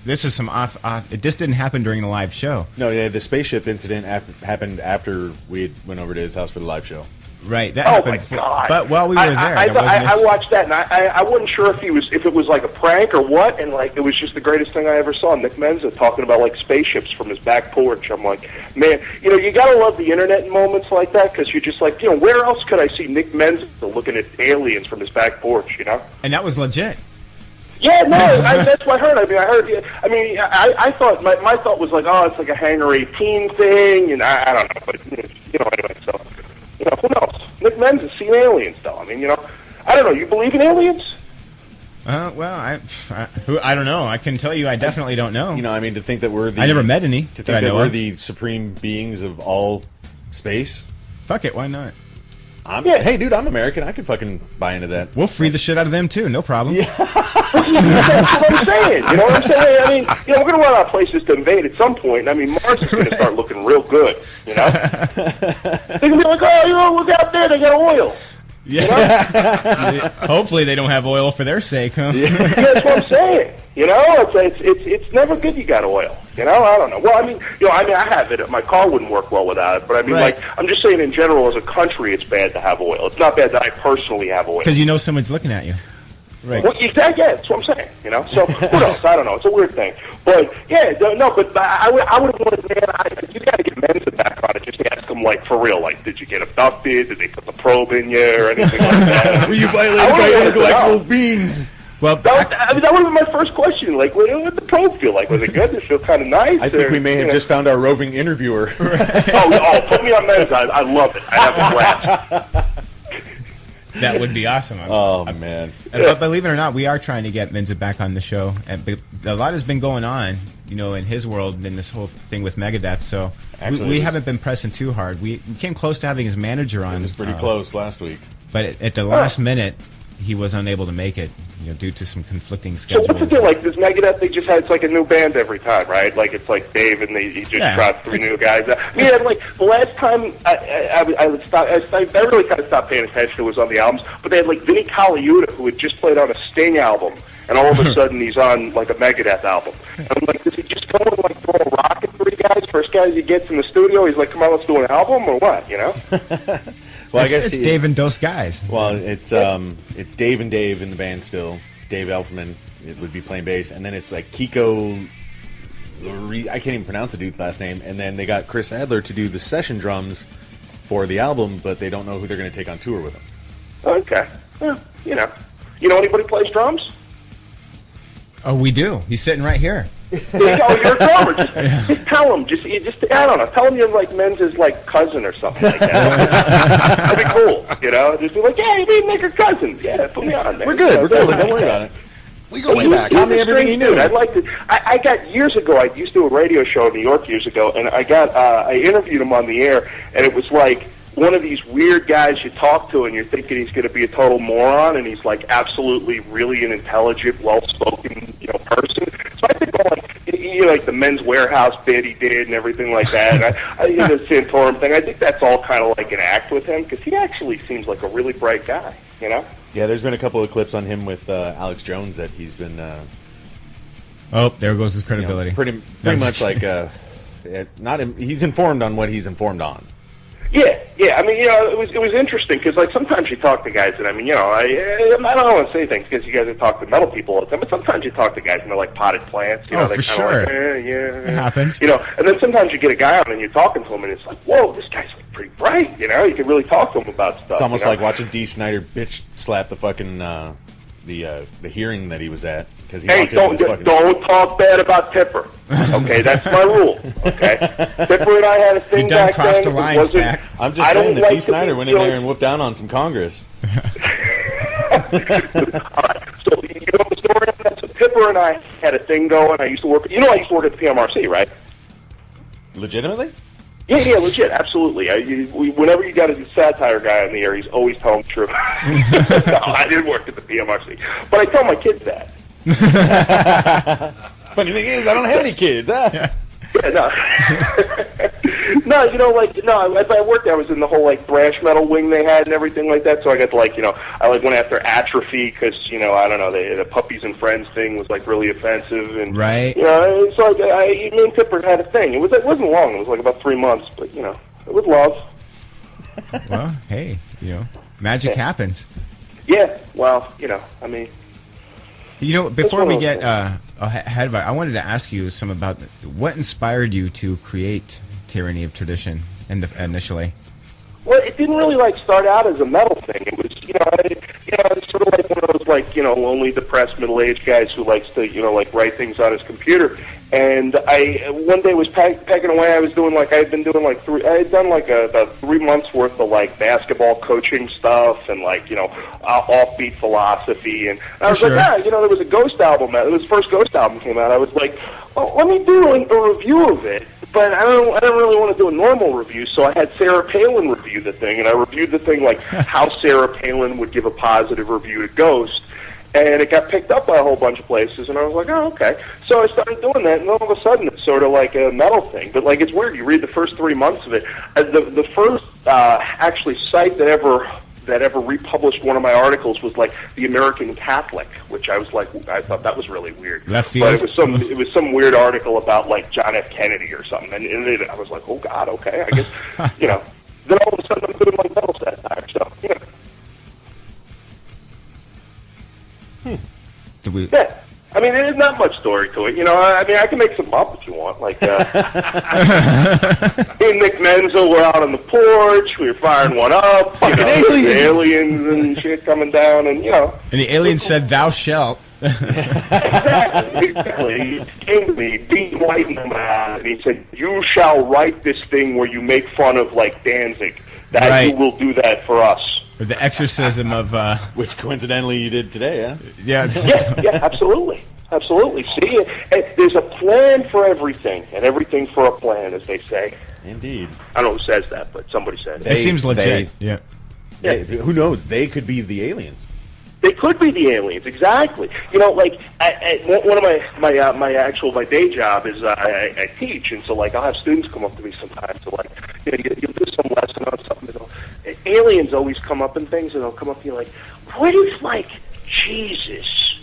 this is some off. This didn't happen during the live show. No, yeah, the spaceship incident happened after we went over to his house for the live show. Right, that Oh happened. my god! But while we were there, I watched that, and I wasn't sure if it was like a prank or what, and like it was just the greatest thing I ever saw. Nick Menza talking about like spaceships from his back porch. I'm like, man, you gotta love the internet in moments like that, because you're just like, where else could I see Nick Menza looking at aliens from his back porch? And that was legit. Yeah, no, that's what I heard. I thought my thought was like, oh, it's like a Hangar 18 thing, and I don't know, but anyway, so. Who knows? Nick Menza's seen aliens, though. I don't know. You believe in aliens? Well, I don't know. I can tell you I definitely don't know. To think that we're the... I never met any. To think that we're the supreme beings of all space? Fuck it, why not? Hey, dude, I'm American. I could fucking buy into that. We'll free the shit out of them, too. No problem. Yeah. That's what I'm saying. You know what I'm saying? We're going to run out of places to invade at some point. Mars is going to start looking real good, They're going to be like, oh, look out there. They got oil. Yeah. Hopefully they don't have oil for their sake, huh? Yeah, that's what I'm saying. It's never good you got oil. I don't know. Well, I have it. My car wouldn't work well without it. But I'm just saying in general, as a country, it's bad to have oil. It's not bad that I personally have oil. Because someone's looking at you. Right. Well, exactly. Yeah, that's what I'm saying. So who knows? I don't know. It's a weird thing. But yeah, no. But I would have wanted, man. You got to get Menza back on it. Just ask him, like, for real. Like, did you get abducted? Did they put the probe in you or anything like that? Were you violated by intellectual beings? Well, that would have been my first question. Like, what did the probe feel like? Was it good? Did it feel kind of nice? I think we may have just found our roving interviewer. Oh, put me on Menza. I love it. I have a blast. That would be awesome. Man. But believe it or not, we are trying to get Menza back on the show. And a lot has been going on, in his world, in this whole thing with Megadeth. So we haven't been pressing too hard. We came close to having his manager on. It was pretty close last week. But at the last minute, he was unable to make it, due to some conflicting schedules. So what's the deal? Like, this Megadeth, they just had, it's like a new band every time, right? Like, it's like Dave and he just brought 3 new guys. Like, the last time I really kind of stopped paying attention, it was on the albums, but they had, like, Vinnie Colaiuta, who had just played on a Sting album, and all of a sudden he's on, like, a Megadeth album. And I'm like, does he just go and, like, throw a rock at 3 guys? First guy he gets in the studio, he's like, come on, let's do an album, or what, Well, I guess it's Dave and those guys. Well, it's Dave and Dave in the band still. Dave Elfman would be playing bass, and then it's like Kiko. I can't even pronounce the dude's last name. And then they got Chris Adler to do the session drums for the album, but they don't know who they're going to take on tour with them. Okay, well, you know anybody plays drums? Oh, we do. He's sitting right here. Oh, you're a drummer. Just tell him. Just I don't know. Tell him you're like Menza's like cousin or something like that. That'd be cool. Just be like, yeah, me and Nick are cousins. Yeah, put me on, man. We're good. Don't worry about it. We go way back. Tell me everything you knew. I'd like to. I got years ago. I used to do a radio show in New York years ago, and I interviewed him on the air, and it was like one of these weird guys you talk to, and you're thinking he's going to be a total moron, and he's like absolutely really an intelligent, well-spoken, person. So I think like the Men's Warehouse bit he did and everything like that, and the Santorum thing. I think that's all kind of like an act with him because he actually seems like a really bright guy. Yeah, there's been a couple of clips on him with Alex Jones that he's been. Oh, there goes his credibility. Pretty much like he's informed on what he's informed on. Yeah. I mean, it was interesting because like sometimes you talk to guys, and I mean, I don't want to say things because you guys have talked to metal people all the time, but sometimes you talk to guys and they're like potted plants. Oh, for sure. Like, it happens. And then sometimes you get a guy on and you're talking to him, and it's like, whoa, this guy's pretty bright. You can really talk to him about stuff. It's almost like watching Dee Snider bitch slap the fucking the hearing that he was at. Hey, don't talk bad about Tipper. Okay, that's my rule. Okay, Tipper and I had a thing back then. The line, Stack. I'm just saying that Dee Snider went in there and whooped down on some Congress. All right, so you know the story on that? So Tipper and I had a thing going. I used to work at the PMRC, right? Legitimately? Yeah, legit, absolutely. Whenever you got a satire guy in the air, he's always telling the truth. No, I didn't work at the PMRC, but I tell my kids that. Funny thing is, I don't have any kids. Huh? Yeah, no. As I worked there, I was in the whole like thrash metal wing they had and everything like that. So I got to I went after Atrophy because I don't know, the Puppies and Friends thing was like really offensive and right. So me and Tipper had a thing. It wasn't long. It was like about 3 months, but it was love. Well, hey, magic happens. Yeah, well, I mean... Before we get ahead of it, I wanted to ask you some about what inspired you to create Tyranny of Tradition initially. Well, it didn't really start out as a metal thing. It was, it's sort of like one of those lonely, depressed, middle-aged guys who likes to, write things on his computer. And I one day was pegging away. I was doing I had been doing I had done about 3 months worth of basketball coaching stuff and offbeat philosophy. And I was there was a Ghost album. It was the first Ghost album came out. I was like, well, let me do a review of it. But I don't really want to do a normal review, so I had Sarah Palin review the thing, and I reviewed the thing how Sarah Palin would give a positive review to Ghost, and it got picked up by a whole bunch of places, and I was like, oh, okay. So I started doing that, and all of a sudden it's sort of like a metal thing. But it's weird. You read the first 3 months of it. The first actually site that ever republished one of my articles was the American Catholic, which I thought that was really weird. Left field. But it was some weird article about John F. Kennedy or something, and I was like, oh God, okay, I guess Then all of a sudden I'm doing metal satire, so Yeah. I mean, there's not much story to it. I mean, I can make some up if you want. Me and Nick Menzel were out on the porch. We were firing one up. Fucking aliens and shit coming down, and And the alien said, "Thou shalt." Exactly. He came to me, beat white in the mouth, and he said, "You shall write this thing where you make fun of Danzig. That right. You will do that for us." Or the exorcism of... Which coincidentally you did today, huh? Yeah. Yeah, absolutely. Absolutely. See, there's a plan for everything, and everything for a plan, as they say. Indeed. I don't know who says that, but somebody said it. It seems legit. Yeah. Who knows? They could be the aliens. They could be the aliens, exactly. One of my day job is I teach, and so I'll have students come up to me sometimes. So you'll do some lesson on something, and aliens always come up in things, and they'll come up to you what if Jesus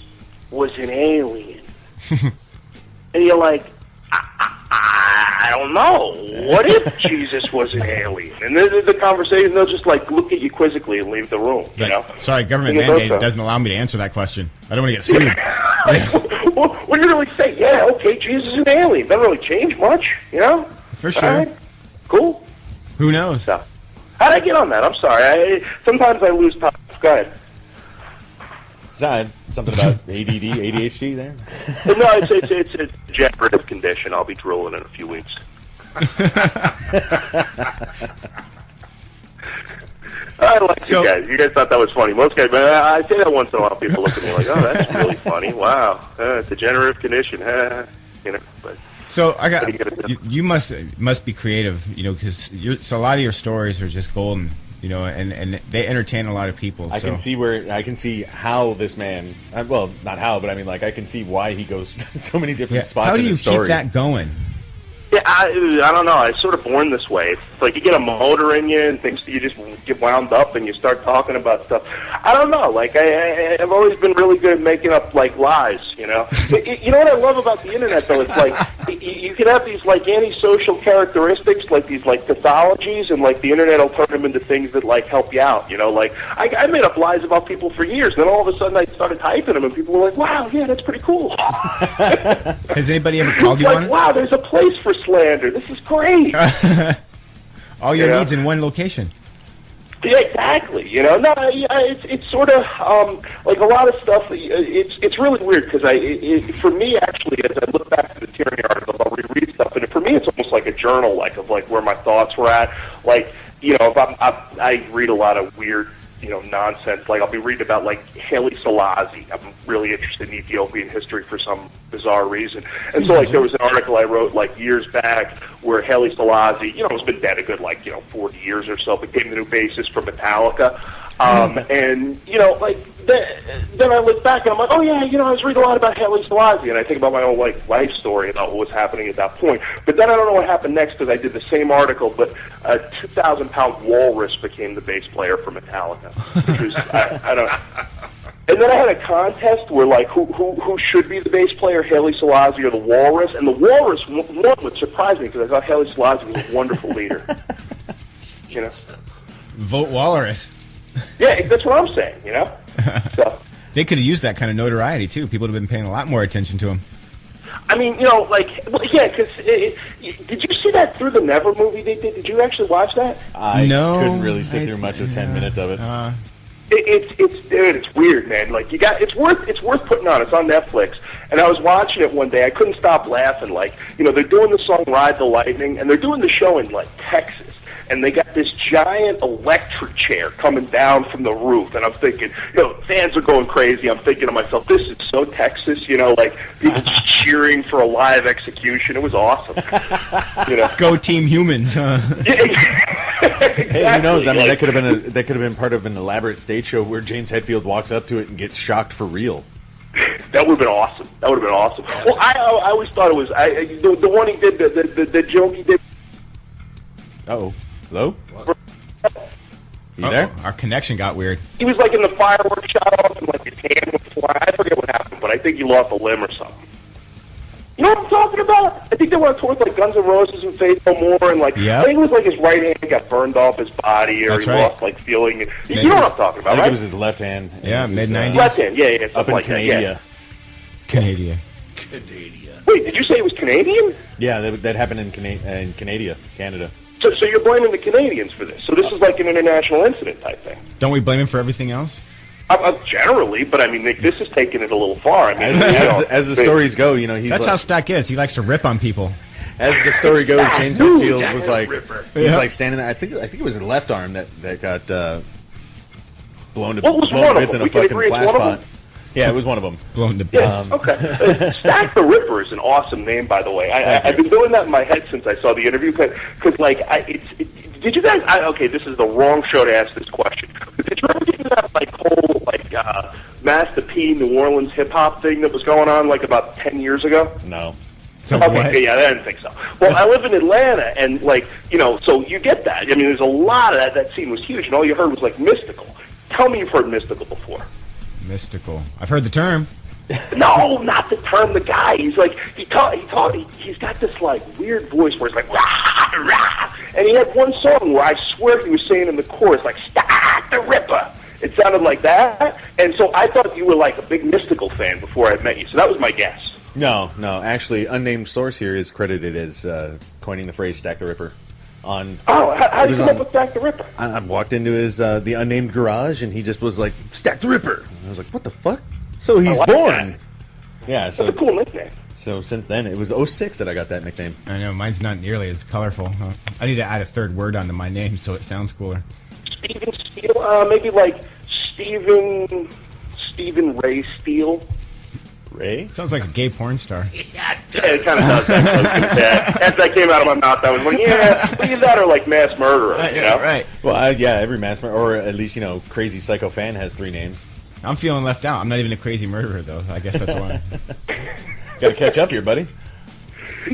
was an alien? And you're like, I don't know. What if Jesus was an alien? And then the conversation, they'll just look at you quizzically and leave the room. Sorry, government mandate doesn't allow me to answer that question. I don't want to get sued. Well, what do you really say? Yeah, okay, Jesus is an alien. Doesn't really change much, For sure. All right. Cool. Who knows? So, how'd I get on that? I'm sorry. Sometimes I lose topics. Go ahead. Something about ADD, ADHD there? No, it's a degenerative condition. I'll be drooling in a few weeks. I like you guys. You guys thought that was funny. Most guys, but I say that once in a while. People look at me like, "Oh, that's really funny. Wow, degenerative condition." But so I got you must be creative, because so a lot of your stories are just golden. And they entertain a lot of people. I can see how this man. Well, not how, but I mean, I can see why he goes so many different spots. How do in you his story. keep that going? Yeah, I don't know. I'm sort of born this way. It's you get a motor in you, and things you just get wound up, and you start talking about stuff. I don't know. I've always been really good at making up lies. You know what I love about the internet though? It's you can have these antisocial characteristics, these pathologies, and the internet will turn them into things that help you out. I made up lies about people for years, and then all of a sudden I started typing them, and people were like, "Wow, yeah, that's pretty cool." Has anybody ever called you on it? Wow, there's a place for slander. This is great. All your needs in one location. Yeah, exactly. No, it's sort of a lot of stuff. It's really weird because for me actually, as I look back to the Tyranny articles, I'll reread stuff, and for me, it's almost like a journal, of where my thoughts were at. If I read a lot of weird, nonsense. I'll be reading about Haile Selassie. I'm really interested in Ethiopian history for some bizarre reason. And so there was an article I wrote years back where Haile Selassie, has been dead a good 40 years or so, became the new bassist for Metallica. And then I look back and I'm like, oh yeah, I was reading a lot about Haile Selassie, and I think about my own life story about what was happening at that point. But then I don't know what happened next because I did the same article, but a 2,000-pound walrus became the bass player for Metallica, which was I don't. And then I had a contest where who should be the bass player, Haile Selassie or the walrus, and the walrus won, which surprised me because I thought Haile Selassie was a wonderful leader. Vote Walrus. Yeah, that's what I'm saying. You know. So. They could have used that kind of notoriety too. People would have been paying a lot more attention to him. I mean, you know, like, well, yeah, because did you see that Through the Never movie they did? Did you actually watch that? I No, couldn't really sit through much of 10 minutes of it. It's weird, man. Like, it's worth putting on. It's on Netflix, and I was watching it one day. I couldn't stop laughing. Like, you know, they're doing the song "Ride the Lightning," and they're doing the show in like Texas. And they got this giant electric chair coming down from the roof. And I'm thinking, you know, fans are going crazy. I'm thinking to myself, this is so Texas, you know, like people just cheering for a live execution. It was awesome. You know, Go Team Humans. Yeah, exactly. Hey, who knows? I mean, that could have been part of an elaborate stage show where James Hetfield walks up to it and gets shocked for real. That would have been awesome. Well, I always thought it was the one he did, the joke he did. Uh-oh. Hello? You there? Our connection got weird. He was like in the fireworks shot off and like his hand would fly. I forget what happened, but I think he lost a limb or something. You know what I'm talking about? I think they went on tour with like Guns N' Roses and Faith No More, and like Yep. I think it was like his right hand got burned off his body, or That's he right. lost like feeling. You know what I'm talking I about, think right? it was his left hand. Yeah, It was, mid-90s. Left hand, yeah, Up something in like that. Canada. Canada. Wait, did you say it was Canadian? Yeah, that happened in Canada. So you're blaming the Canadians for this? So this is like an international incident type thing? Don't we blame him for everything else? Generally, but I mean, Nick, this is taking it a little far. I mean, As the stories go, you know, he's That's like, how Stack is. He likes to rip on people. as the story goes, James Hetfield was like, he's Yeah. like standing there. I think it was his left arm that got blown to What was one of bits them? in a We can fucking agree it's flash one of pot. them? Yeah, it was one of them. Blown to Yes. bits. Okay. Stack the Ripper is an awesome name, by the way. I've been doing that in my head since I saw the interview because, like, did you guys? Okay, this is the wrong show to ask this question. But did you ever get into that like whole like Master P New Orleans hip hop thing that was going on like about 10 years ago? No. So Okay, what? yeah, I didn't think so. Well, I live in Atlanta, and like, you know, so you get that. I mean, there's a lot of that. That scene was huge, and all you heard was like mystical. Tell me you've heard mystical before. Mystical. I've heard the term. No, not the term. The guy, he's like, he's got this like weird voice where it's like, rah, rah. And he had one song where I swear he was saying in the chorus, like, Stack the Ripper. It sounded like that. And so I thought you were like a big mystical fan before I met you. So that was my guess. No. Actually, unnamed source here is credited as coining the phrase "Stack the Ripper." How did you come up with Stack the Ripper? I walked into his the unnamed garage, and he just was like, "Stack the Ripper." And I was like, "What the fuck?" So he's like born. that. Yeah. That's a cool nickname. So since then, it was 06 that I got that nickname. I know, mine's not nearly as colorful. I need to add a third word onto my name so it sounds cooler. Stephen Steele, maybe like Stephen Ray Steele. Ray? Sounds like a gay porn star. Yeah, it kind of does. As that came out of my mouth, I was like, yeah, either that or like mass murderer. You know? Right. Well, every mass murderer, or at least, crazy psycho fan has 3 names. I'm feeling left out. I'm not even a crazy murderer, though. I guess that's why. Got to catch up here, buddy.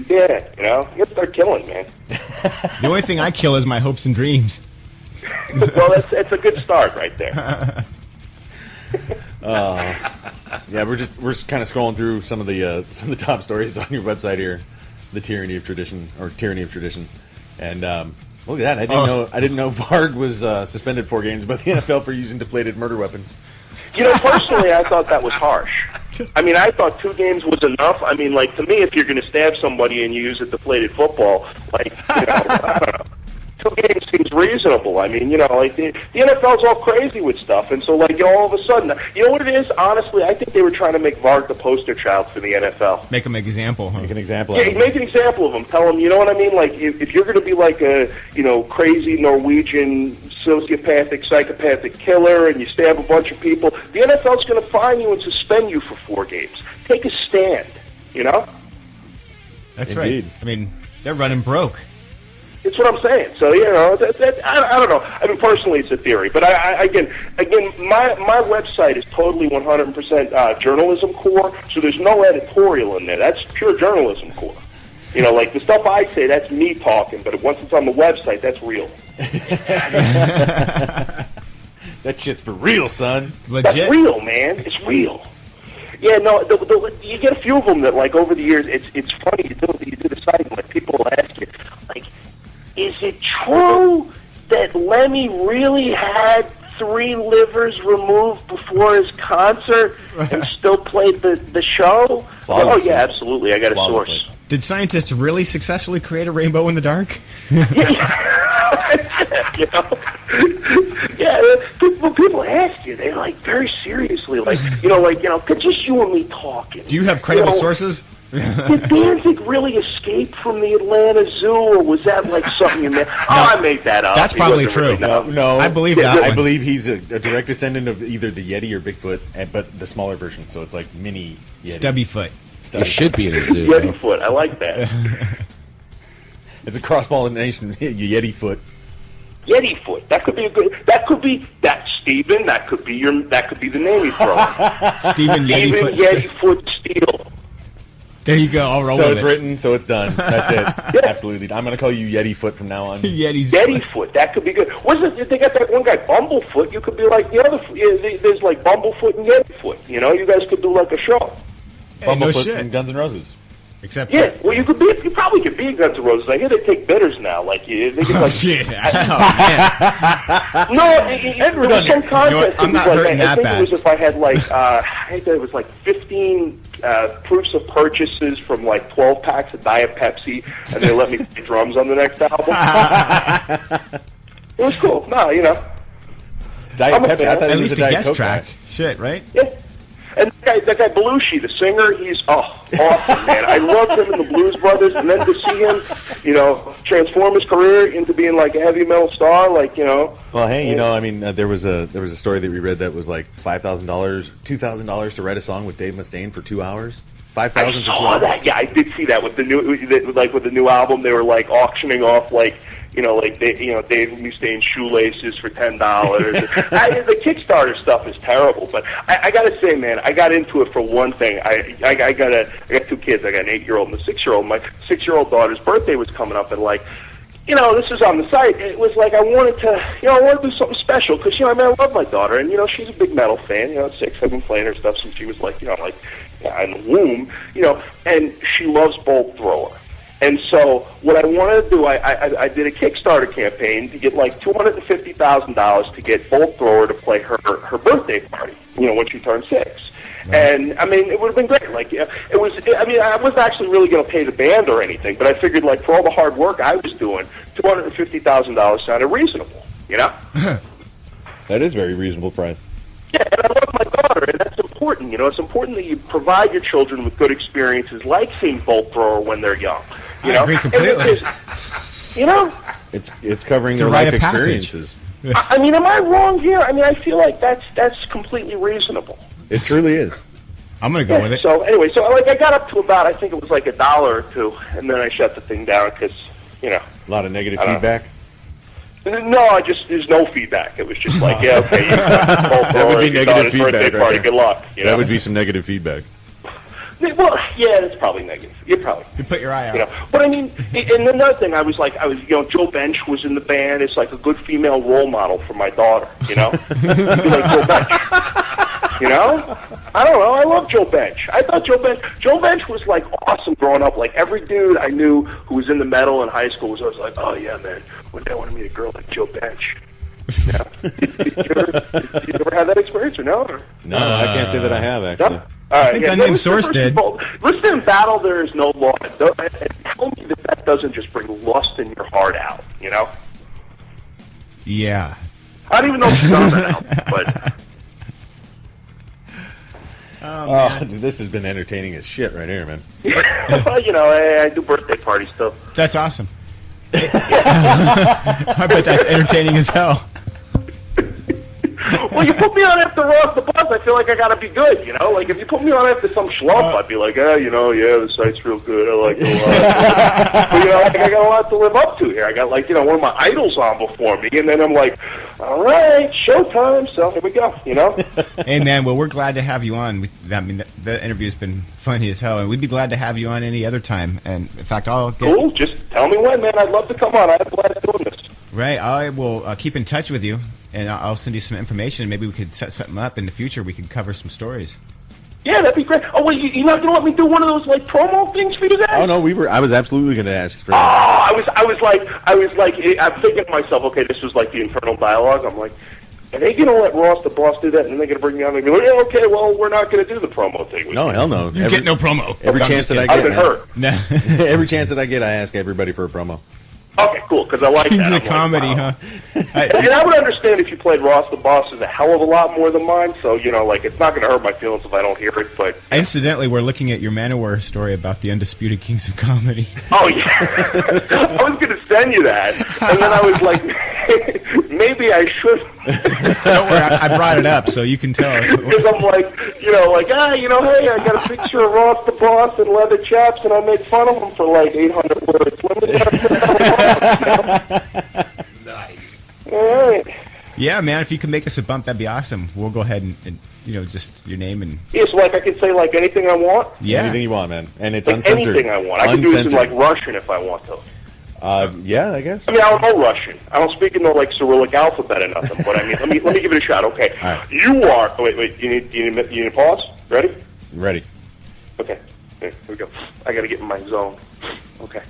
Yeah, you gotta start killing, man. The only thing I kill is my hopes and dreams. Well, it's a good start right there. Yeah, we're kind of scrolling through some of the top stories on your website here, the tyranny of tradition, and look at that. I didn't know Varg was suspended 4 games by the NFL for using deflated murder weapons. Personally, I thought that was harsh. I mean, I thought 2 games was enough. I mean, like, to me, if you're going to stab somebody and you use a deflated football, like, I don't know. 2 games seems reasonable. I mean, like the NFL's all crazy with stuff, and so like all of a sudden, you know what it is? Honestly, I think they were trying to make Varg the poster child for the NFL. Make him an example, huh? Make an example. Yeah, of him. make an example of him. Tell him, you know what I mean? Like if you're going to be like a crazy Norwegian sociopathic, psychopathic killer, and you stab a bunch of people, the NFL's going to fine you and suspend you for 4 games. Take a stand. That's Indeed. right. I mean, they're running broke. It's what I'm saying. So I don't know. I mean, personally, it's a theory, but again, my website is totally 100% journalism core. So there's no editorial in there. That's pure journalism core. Like the stuff I say, that's me talking. But once it's on the website, that's real. That shit's for real, son. Legit. That's real, man. It's real. Yeah, no, you get a few of them that, like, over the years, it's funny. You do the site, and like people will ask you, like, is it true that Lemmy really had 3 livers removed before his concert and still played the show? Oh, yeah, absolutely. I got a source. Did scientists really successfully create a rainbow in the dark? You know? Yeah, when people ask you, they like very seriously, like, just you and me talking. Do you have credible sources? Did Danzig really escape from the Atlanta Zoo, or was that like something you made? I made that up. That's probably true. Really, no, I believe that one. I believe he's a direct descendant of either the Yeti or Bigfoot, but the smaller version. So it's like mini Yeti. Stubby foot. It should be in a zoo. Yeti foot. I like that. It's a cross-pollination. Yeti foot. Yeti foot. That could be a good. That could be that Steven. That could be the name you throw. Steven Yeti foot Steele. There you go. I'll roll So with it's it. written. So it's done. That's it. Yeah. Absolutely. I'm going to call you Yeti foot from now on. Yeti foot. That could be good. Wasn't it? They got that one guy Bumblefoot. You could be like the other. There's like Bumblefoot and Yeti foot. You know, you guys could do like a show. Hey, no Bumblefoot shit. from Guns N' Roses. Except yeah, well, you probably could be Guns N' Roses. I hear they take bidders now. Like, they get like. Shit. Oh, man. No, there was some contest. I'm not hurting that bad. I think it was if I had like, I think it was like 15 proofs of purchases from like 12 packs of Diet Pepsi, and they let me play drums on the next album. It was cool. No, Diet Pepsi. I thought At he was least a a Diet guest Coke track. guy. Shit, right? Yeah. And that guy Belushi, the singer, he's awesome, man. I loved him in the Blues Brothers, and then to see him, transform his career into being like a heavy metal star, like. Well, hey, I mean, there was a story that we read that was like $5,000, $2,000 to write a song with Dave Mustaine for 2 hours. 5,000 for 2 hours. That. Yeah, I did see that with the new album. They were like auctioning off like Dave Mustaine shoelaces for $10. The Kickstarter stuff is terrible, but I gotta say, man, I got into it for one thing. I got 2 kids. I got an 8-year-old and a 6-year-old. My 6-year-old daughter's birthday was coming up, and like, this was on the site. It was like I wanted to do something special because I love my daughter, and she's a big metal fan. 6, I've been playing her stuff since she was like, in the womb, and she loves Bolt Thrower. And so what I wanted to do, I did a Kickstarter campaign to get like $250,000 to get Bolt Thrower to play her birthday party, when she turned 6. Right. And I mean, it would have been great. Like, it was. I mean, I wasn't actually really going to pay the band or anything, but I figured, like, for all the hard work I was doing, $250,000 sounded reasonable. That is a very reasonable price. Yeah, and I love my daughter, and that's important. It's important that you provide your children with good experiences, like seeing Bolt Thrower when they're young. I agree completely. It's covering It's a their rite life of passage. experiences. I mean, am I wrong here? I mean, I feel like that's completely reasonable. It truly is. I'm gonna go with it. So anyway, I got up to about, I think it was like $1 or $2, and then I shut the thing down because a lot of negative feedback. No, there's no feedback. It was just like, yeah, okay, that would be negative feedback. Birthday party, Right, good luck. That would be some negative feedback. Well, yeah, that's probably negative. You put your eye out. But I mean, and another thing, Joe Bench was in the band. It's like a good female role model for my daughter. You'd be like Joe Bench. I don't know. I love Joe Bench. I thought Joe Bench was like awesome growing up. Like every dude I knew who was in the metal in high school was always like, oh yeah, man, one day I want to meet a girl like Joe Bench. Yeah. Did you ever have that experience or no? No, I can't say that I have actually. No? All right, I think unnamed source did. Listen, in battle there is no law. Tell me that doesn't just bring lust in your heart out. Yeah. I don't even know if she's on that album, but. Dude, this has been entertaining as shit right here, man. Well, I do birthday parties still. That's awesome. I bet that's entertaining as hell. Well, you put me on after Ross the Buzz, I feel like I gotta be good, Like, if you put me on after some schlump, I'd be like, yeah, the site's real good, I like it a lot. But, I got a lot to live up to here. I got, one of my idols on before me, and then I'm like, all right, showtime, so here we go, Hey, man, well, we're glad to have you on. I mean, the interview's been funny as hell, and we'd be glad to have you on any other time. And, in fact, Cool, just tell me when, man. I'd love to come on. I had a blast doing this. Right, I will keep in touch with you, and I'll send you some information. Maybe we could set something up in the future. We could cover some stories. Yeah, that'd be great. Oh wait, you're not gonna let me do one of those like promo things for you guys? Oh no, I was absolutely going to ask for Oh, I was like, I'm thinking to myself, okay, this was like the internal dialogue. I'm like, are they going to let Ross the boss do that, and then they're going to bring me on and be like, yeah, okay, well, we're not going to do the promo thing. With No, you. hell no. You get no promo. Every I'm chance just that I kidding. get, I've been hurt. No. every chance that I get, I ask everybody for a promo. Okay, cool, because I like that. The I'm comedy, like, wow. huh? And I would understand if you played Ross the Boss is a hell of a lot more than mine, so, you know, like, it's not going to hurt my feelings if I don't hear it, but... Incidentally, we're looking at your Manowar story about the Undisputed Kings of Comedy. Oh, yeah. I was going to send you that, and then I was like, maybe I should. Don't worry, I brought it up, so you can tell. Because I'm like, hey, I got a picture of Ross the Boss in leather chaps, and I make fun of him for like 800 words. Let me Nice. All right. Yeah, man, if you can make us a bump, that'd be awesome. We'll go ahead and just your name and... Yeah, so like I can say like anything I want? Yeah. Anything you want, man. And it's Like uncensored. anything I want. I can do this in Uncensored. like Russian if I want to. Yeah, I guess. I mean, I don't know Russian. I don't speak in the like Cyrillic alphabet or nothing. But I mean, let me give it a shot. Okay, All right. you are. Oh, wait. You need to pause. Ready? Ready. Okay. Here we go. I got to get in my zone. Okay.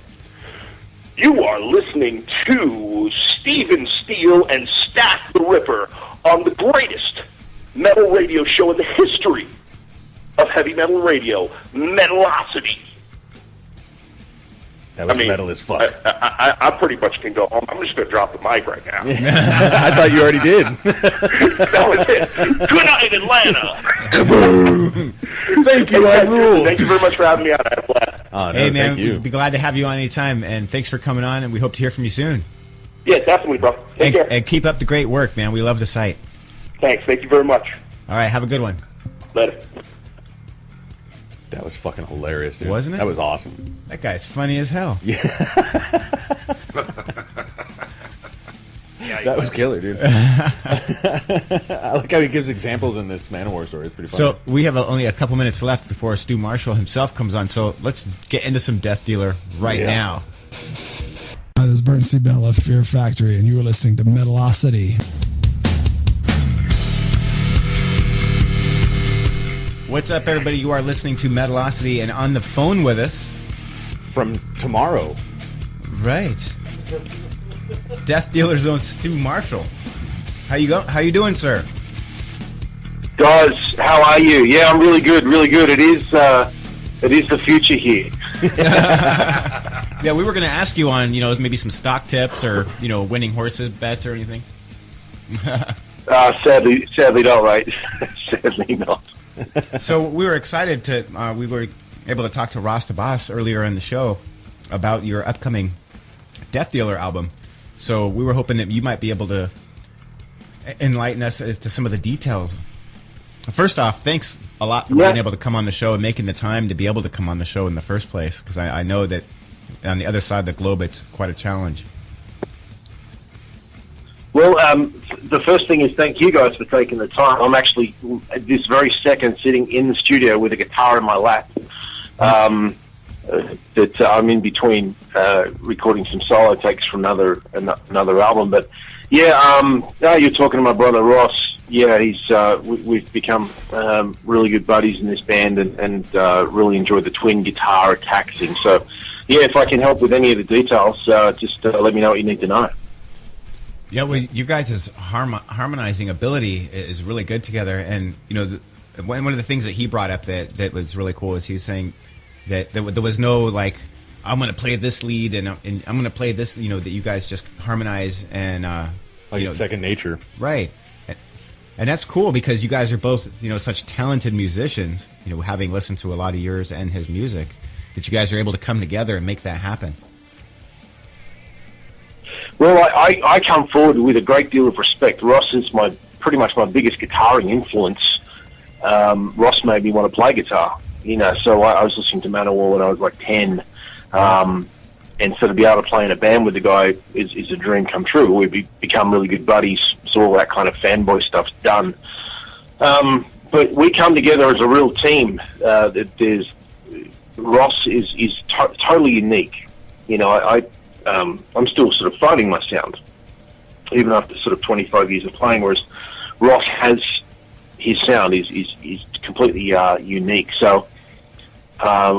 You are listening to Steven Steele and Stack the Ripper on the greatest metal radio show in the history of heavy metal radio, Metalocity. That was I mean, metal as fuck. I pretty much can go home. I'm just going to drop the mic right now. I thought you already did. That was it. Good night, Atlanta. Thank you, I rule. Thank you very much for having me on. I had a blast. Oh, no, Hey, man, thank you. we'd be glad to have you on anytime, and thanks for coming on, and we hope to hear from you soon. Yeah, definitely, bro. Take And, care. and keep up the great work, man. We love the site. Thanks. Thank you very much. All right, have a good one. Later. That was fucking hilarious, dude. Wasn't it? That was awesome. That guy's funny as hell. That was killer, dude. I like how he gives examples in this Manowar story. It's pretty funny. So we have only a couple minutes left before Stu Marshall himself comes on. So let's get into some Death Dealer right now. Hi, this is Burton C. Bell of Fear Factory, and you are listening to Metalocity. What's up, everybody? You are listening to Metalocity, and on the phone with us, From tomorrow. right, Death Dealer's own Stu Marshall. How you doing, sir? Guys, how are you? Yeah, I'm really good, really good. It is the future here. Yeah, we were going to ask you on, maybe some stock tips or, winning horses bets or anything. Sadly not, right? Sadly not. So we were excited we were able to talk to Ross the Boss earlier in the show about your upcoming Death Dealer album. So we were hoping that you might be able to enlighten us as to some of the details. First off, thanks a lot for being able to come on the show and making the time to be able to come on the show in the first place, because I know that on the other side of the globe it's quite a challenge. Well, the first thing is thank you guys for taking the time. I'm actually, at this very second, sitting in the studio with a guitar in my lap. That I'm in between recording some solo takes from another album. But yeah, now you're talking to my brother Ross. Yeah, we've become really good buddies in this band, and really enjoy the twin guitar taxing. So yeah, if I can help with any of the details, just let me know what you need to know. Yeah, well, you guys' harmonizing ability is really good together, and one of the things that he brought up that was really cool is he was saying that there was no like, I'm going to play this lead and I'm going to play this, that you guys just harmonize and It's second nature, right? And that's cool because you guys are both such talented musicians. Having listened to a lot of yours and his music, that you guys are able to come together and make that happen. Well, I come forward with a great deal of respect. Ross is pretty much my biggest guitaring influence. Ross made me want to play guitar, so I was listening to Manowar when I was like 10. And so to be able to play in a band with the guy is a dream come true. We've become really good buddies, so all that kind of fanboy stuff's done. But we come together as a real team. Ross is totally unique. I'm still sort of finding my sound, even after sort of 25 years of playing, whereas Ross has his sound is completely unique. So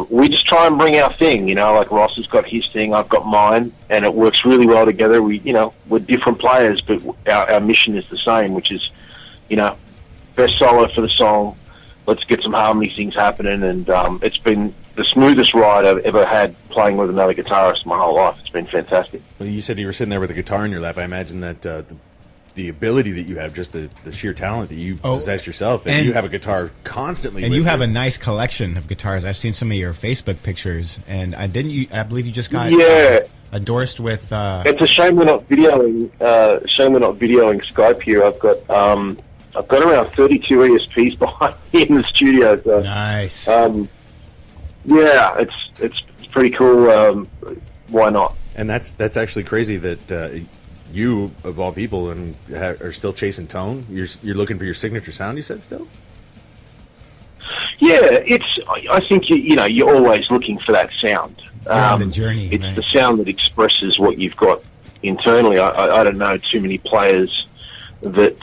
we just try and bring our thing, like Ross has got his thing, I've got mine, and it works really well together. We're different players, but our mission is the same, which is, best solo for the song. Let's get some harmony things happening, and it's been the smoothest ride I've ever had playing with another guitarist my whole life. It's been fantastic. Well, you said you were sitting there with a guitar in your lap. I imagine that the ability that you have, just the sheer talent that you possess yourself, and you have a guitar constantly. And you have a nice collection of guitars. I've seen some of your Facebook pictures, and I believe you just got endorsed with. It's a shame we're not videoing. Skype here. I've got around 32 ESPs behind me in the studio. So, nice. Yeah, it's pretty cool. Why not? And that's actually crazy that you, of all people, and are still chasing tone. You're looking for your signature sound. You said still. Yeah, I think you're always looking for that sound. On the journey. It's right? the sound that expresses what you've got internally. I don't know too many players that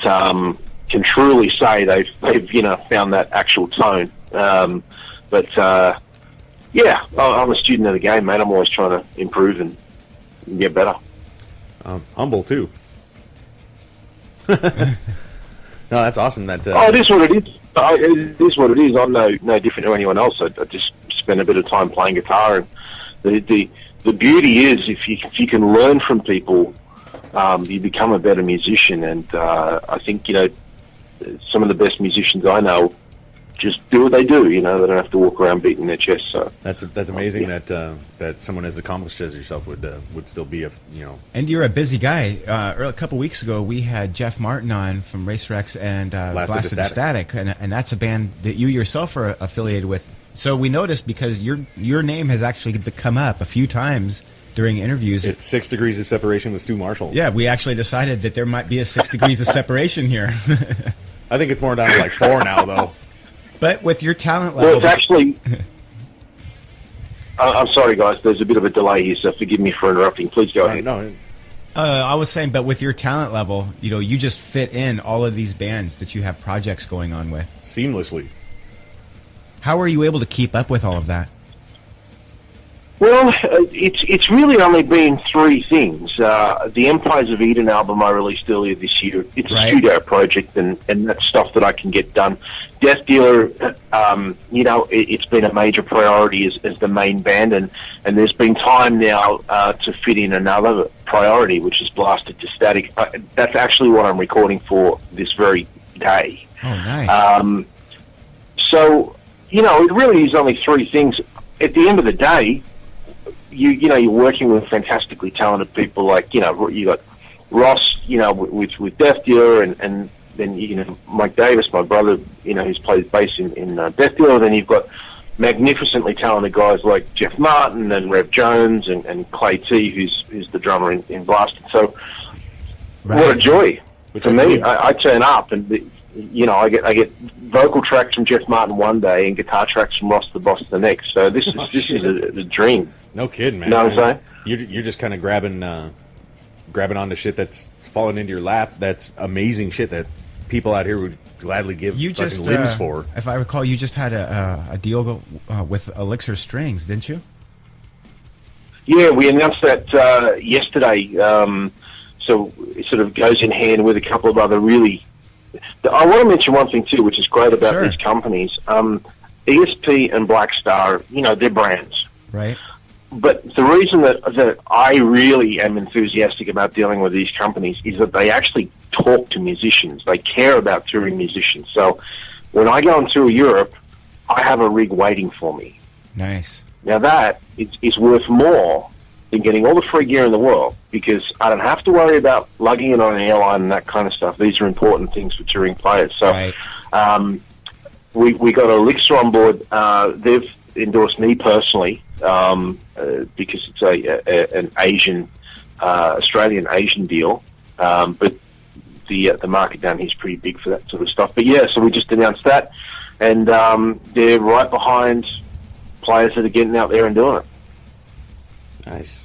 can truly say they've found that actual tone. But yeah, I'm a student of the game, mate. I'm always trying to improve and get better. Humble too. No, that's awesome. That it is what it is. It is what it is. I'm no different to anyone else. I just spend a bit of time playing guitar, and the beauty is if you can learn from people, you become a better musician. And I think some of the best musicians I know just do what they do. They don't have to walk around beating their chest. So that's amazing that someone as accomplished as yourself would still be And you're a busy guy. A couple weeks ago, we had Jeff Martin on from Racer X and Blasted to Static, and that's a band that you yourself are affiliated with. So we noticed because your name has actually come up a few times during interviews. It's 6 degrees of separation with Stu Marshall. Yeah, we actually decided that there might be a 6 degrees of separation here. I think it's more down to like 4 now, though. But with your talent level... Well, it's actually... I'm sorry, guys. There's a bit of a delay here, so forgive me for interrupting. Please go ahead. No. I was saying, but with your talent level, you just fit in all of these bands that you have projects going on with. Seamlessly. How are you able to keep up with all of that? Well, it's really only been 3 things. The Empires of Eden album I released earlier this year, it's a studio project, and that's stuff that I can get done. Death Dealer, it's been a major priority as the main band, and there's been time now to fit in another priority, which is Blasted to Static. That's actually what I'm recording for this very day. Oh, nice. So, it really is only 3 things. At the end of the day, you're working with fantastically talented people like, you got Ross, with Death Dealer, and then, Mike Davis, my brother, who's played bass in Death Dealer. Then you've got magnificently talented guys like Jeff Martin and Rev Jones and Clay T, who's the drummer in Blasted. So, what a joy. For me, I turn up and, I get vocal tracks from Jeff Martin one day and guitar tracks from Ross the Boss the next. So this is a dream. No kidding, man. You know what I'm saying? You're just kind of grabbing onto shit that's fallen into your lap. That's amazing shit that people out here would gladly give limbs for. If I recall, you just had a deal with Elixir Strings, didn't you? Yeah, we announced that yesterday. So it sort of goes in hand with a couple of other really... I want to mention one thing, too, which is great about these companies. ESP and Black Star, they're brands. Right. But the reason that I really am enthusiastic about dealing with these companies is that they actually talk to musicians. They care about touring musicians. So when I go on tour Europe, I have a rig waiting for me. Nice. Now that is worth more than getting all the free gear in the world, because I don't have to worry about lugging it on an airline and that kind of stuff. These are important things for touring players. So we got Elixir on board. They've endorsed me personally because it's an Asian, Australian Asian deal. But the market down here is pretty big for that sort of stuff. But yeah, so we just announced that, and they're right behind players that are getting out there and doing it. Nice.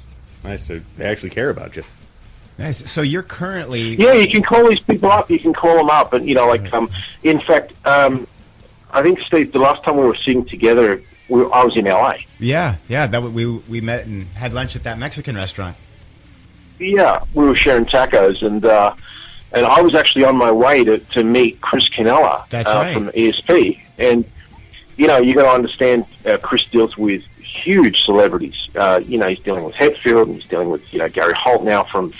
So they actually care about you. Nice. So you're currently... Yeah, you can call these people up. You can call them up. And, in fact, I I think Steve, the last time we were singing together, I was in LA. Yeah. That we met and had lunch at that Mexican restaurant. Yeah, we were sharing tacos, and I was actually on my way to meet Chris Canella from ESP. And, you know, you got to understand, Chris deals with huge celebrities. You know, he's dealing with Hetfield, and he's dealing with, you know, Gary Holt now from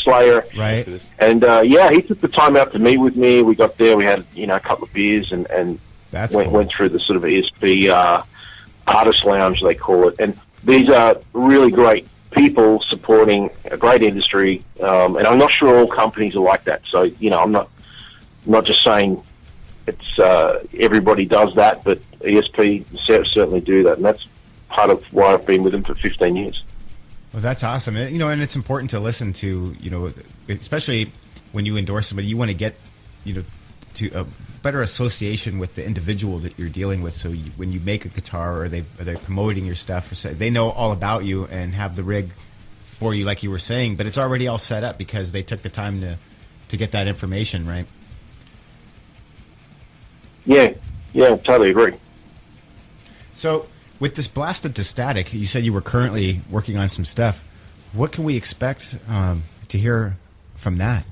Slayer. Right. And, yeah, he took the time out to meet with me. We got there, we had, you know, a couple of beers, and went through the sort of ESP artist lounge, they call it. And these are really great people supporting a great industry, and I'm not sure all companies are like that. So, you know, I'm not just saying it's everybody does that, but ESP certainly do that, and that's part of why I've been with them for 15 years. Well, that's awesome. You know, and it's important to listen to, you know, especially when you endorse somebody, you want to get, you know, to a better association with the individual that you're dealing with. So when you make a guitar, or they're promoting your stuff, or say, they know all about you and have the rig for you, like you were saying, but it's already all set up because they took the time to get that information, right? Yeah, totally agree. So with this Blasted to Static, you said you were currently working on some stuff. What can we expect to hear from that?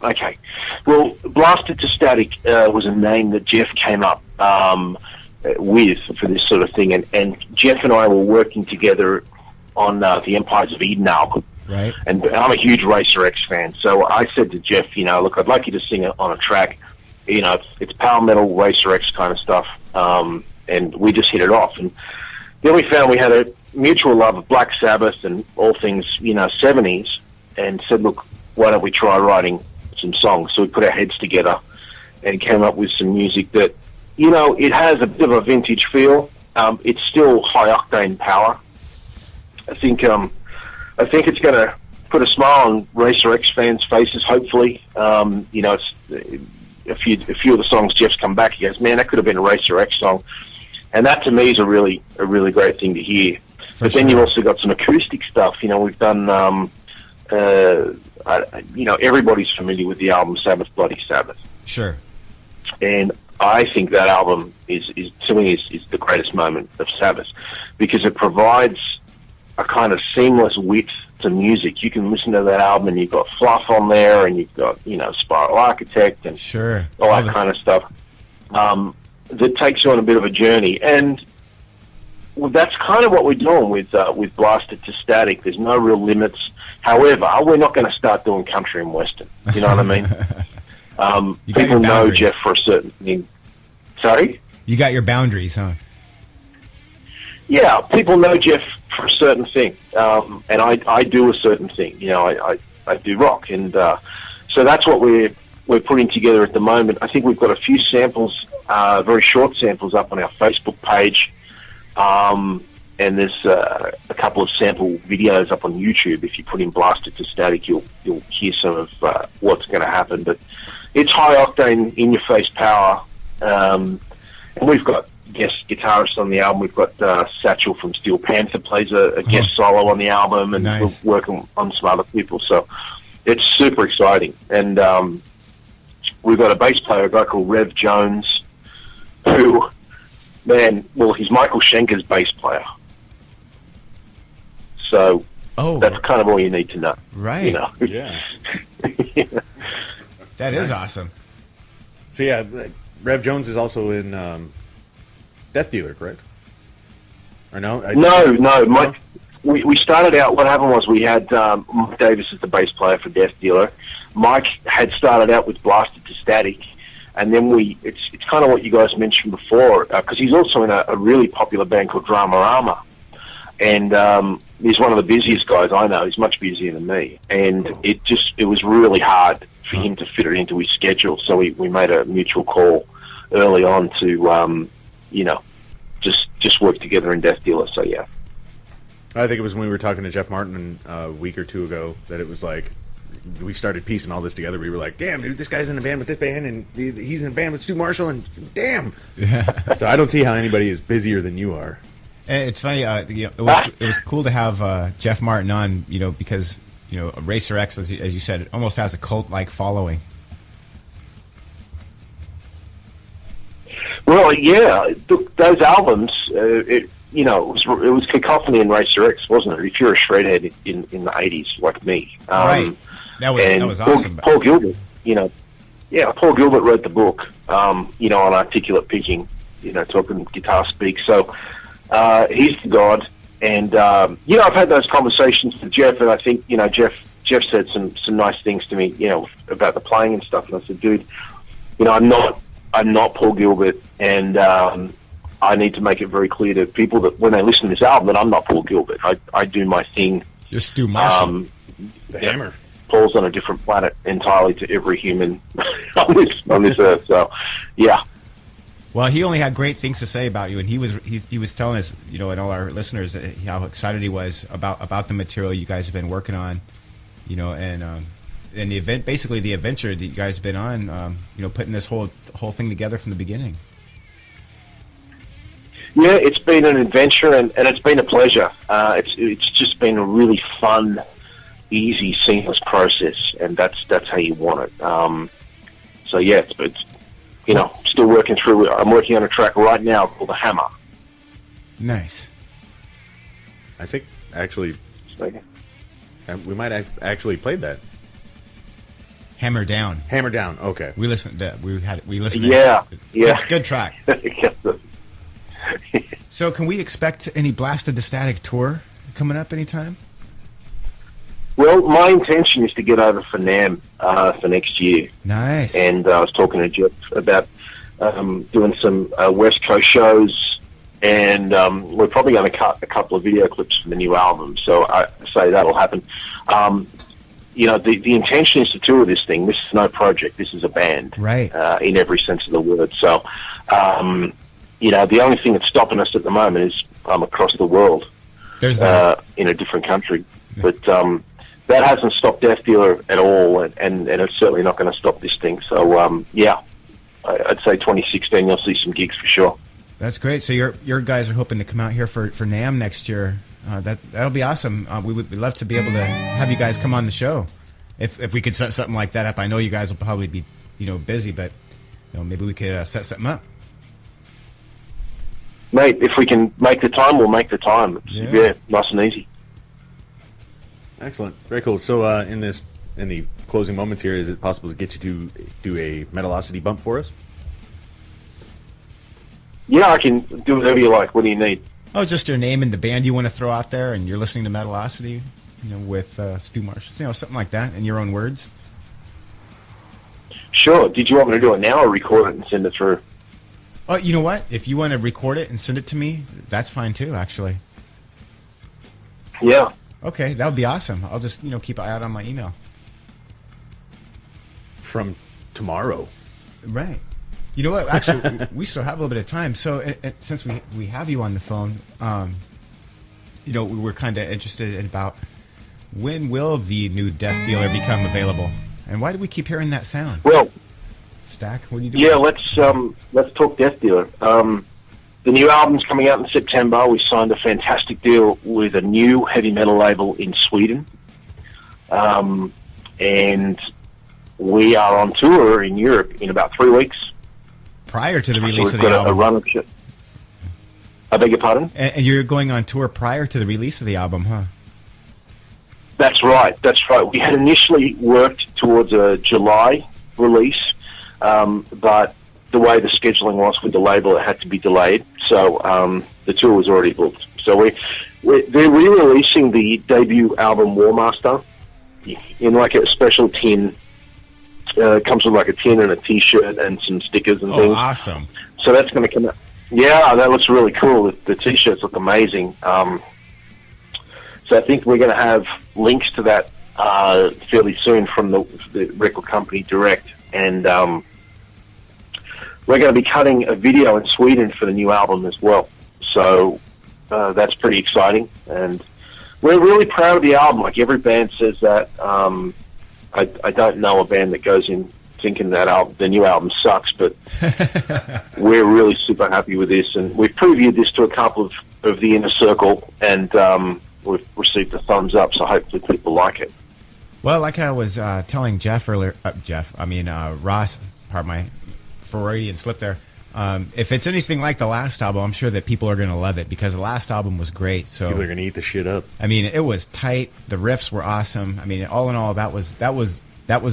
Okay. Well, Blasted to Static was a name that Jeff came up with for this sort of thing, and Jeff and I were working together on the Empires of Eden album. Right. And I'm a huge Racer X fan, so I said to Jeff, you know, look, I'd like you to sing it on a track. You know, it's power metal, Racer X kind of stuff, and we just hit it off. And then we found we had a mutual love of Black Sabbath and all things, you know, 70s, and said, look, why don't we try writing some songs? So we put our heads together and came up with some music that, you know, it has a bit of a vintage feel. It's still high octane power. I think it's going to put a smile on Racer X fans' faces. Hopefully, you know, it's a few of the songs Jeff's come back. He goes, man, that could have been a Racer X song, and that to me is a really great thing to hear. But then you've also got some acoustic stuff. You know, we've done. You know, everybody's familiar with the album Sabbath Bloody Sabbath. Sure. And I think that album is to me is the greatest moment of Sabbath, because it provides a kind of seamless width to music. You can listen to that album and you've got Fluff on there, and you've got, you know, Spiral Architect and sure, all that kind of stuff that takes you on a bit of a journey. And well, that's kind of what we're doing with Blasted to Static. There's no real limits. However, we're not going to start doing country and western. You know what I mean? People know Jeff for a certain thing. Sorry? You got your boundaries, huh? Yeah, people know Jeff for a certain thing, and I do a certain thing. You know, I do rock, and so that's what we're putting together at the moment. I think we've got a few samples, very short samples, up on our Facebook page. And there's a couple of sample videos up on YouTube. If you put in Blasted to Static, you'll hear some of what's going to happen. But it's high octane, in your face power. And we've got guest guitarists on the album. We've got Satchel from Steel Panther plays a guest solo on the album, and nice. We're working on some other people. So it's super exciting. And we've got a bass player, a guy called Rev Jones, who, man, well, he's Michael Schenker's bass player. So that's kind of all you need to know. Right. You know? Yeah. That is awesome. So, yeah, Rev Jones is also in Death Dealer, correct? Or no? No. Mike, we started out, what happened was we had Mike Davis as the bass player for Death Dealer. Mike had started out with Blasted to Static, and then it's kind of what you guys mentioned before, because he's also in a really popular band called Dramarama. And he's one of the busiest guys I know. He's much busier than me. And it was really hard for him to fit it into his schedule. So we made a mutual call early on to, you know, just work together in Death Dealer. So, yeah. I think it was when we were talking to Jeff Martin a week or two ago that it was like, we started piecing all this together. We were like, damn, dude, this guy's in a band with this band, and he's in a band with Stu Marshall, and damn. Yeah. So I don't see how anybody is busier than you are. It's funny. You know, it was cool to have Jeff Martin on. You know, because you know Racer X, as you said, it almost has a cult-like following. Well, yeah, those albums, it was Cacophony and Racer X, wasn't it? If you're a shredhead in the 80s, like me. Right. That was awesome. Paul Gilbert, Paul Gilbert wrote the book, on articulate picking, talking guitar speak. So he's the god. And, I've had those conversations with Jeff, and I think, Jeff said some nice things to me, about the playing and stuff. And I said, dude, I'm not Paul Gilbert, and I need to make it very clear to people that when they listen to this album that I'm not Paul Gilbert. I do my thing. You're Stu Marshall. The Hammer. Paul's on a different planet entirely to every human on this earth. So, yeah. Well, he only had great things to say about you, and he was telling us, and all our listeners, how excited he was about the material you guys have been working on, and the event, basically the adventure that you guys have been on, putting this whole thing together from the beginning. Yeah, it's been an adventure, and it's been a pleasure. It's just been a really fun, easy, seamless process, and that's how you want it. So yeah, it's still working through. I'm working on a track right now called The Hammer. Nice. I think actually, we might have actually played that. Hammer Down. Hammer Down. Okay. We listened to we listened. Yeah, to yeah. Good track. So, can we expect any Blasted to Static tour coming up anytime? Well, my intention is to get over for NAMM for next year. Nice. And I was talking to Jeff about doing some West Coast shows, and we're probably going to cut a couple of video clips for the new album. So I say that'll happen. The intention is to tour this thing. This is no project. This is a band, right? In every sense of the word. So, the only thing that's stopping us at the moment is across the world. There's that. In a different country, but that hasn't stopped Death Dealer at all, and it's certainly not going to stop this thing. So, I'd say 2016 you'll see some gigs for sure. That's great. So your guys are hoping to come out here for NAMM next year. That'll be awesome. We would love to be able to have you guys come on the show. If we could set something like that up. I know you guys will probably be busy, but maybe we could set something up. Mate, if we can make the time, we'll make the time. Yeah, nice and easy. Excellent. Very cool. So in the closing moments here, is it possible to get you to do a Metalocity bump for us? Yeah, I can do whatever you like. What do you need? Oh, just your name and the band you want to throw out there, and you're listening to Metalocity, with Stu Marshall, something like that, in your own words. Sure. Did you want me to do it now or record it and send it through? Oh, you know what? If you want to record it and send it to me, that's fine too, actually. Yeah. Okay, that would be awesome. I'll just, keep an eye out on my email. From tomorrow. Right. You know what? Actually, we still have a little bit of time. So since we have you on the phone, we're kind of interested in about when will the new Death Dealer become available? And why do we keep hearing that sound? Well, Stack, what are you doing? Yeah, let's talk Death Dealer. The new album's coming out in September. We signed a fantastic deal with a new heavy metal label in Sweden. And we are on tour in Europe in about 3 weeks. Prior to the release of the album. We've got a album. run of shit. I beg your pardon? And you're going on tour prior to the release of the album, huh? That's right. We had initially worked towards a July release, but the way the scheduling was with the label, it had to be delayed. So the tour was already booked. So they're re-releasing the debut album War Master in like a special tin. It comes with like a tin and a T-shirt and some stickers and things. Oh, awesome! So that's going to come out. Yeah, that looks really cool. The T-shirts look amazing. So I think we're going to have links to that fairly soon from the record company direct, and we're going to be cutting a video in Sweden for the new album as well. So that's pretty exciting, and we're really proud of the album. Like every band says that. I don't know a band that goes in thinking that the new album sucks, but we're really super happy with this, and we've previewed this to a couple of the inner circle, and we've received a thumbs up, so hopefully people like it. Well, like I was telling Jeff earlier, Ross, pardon my Freudian slip there. If it's anything like the last album, I'm sure that people are going to love it because the last album was great. So People are gonna eat the shit up. I mean, it was tight. The riffs were awesome. I mean, all in all, that was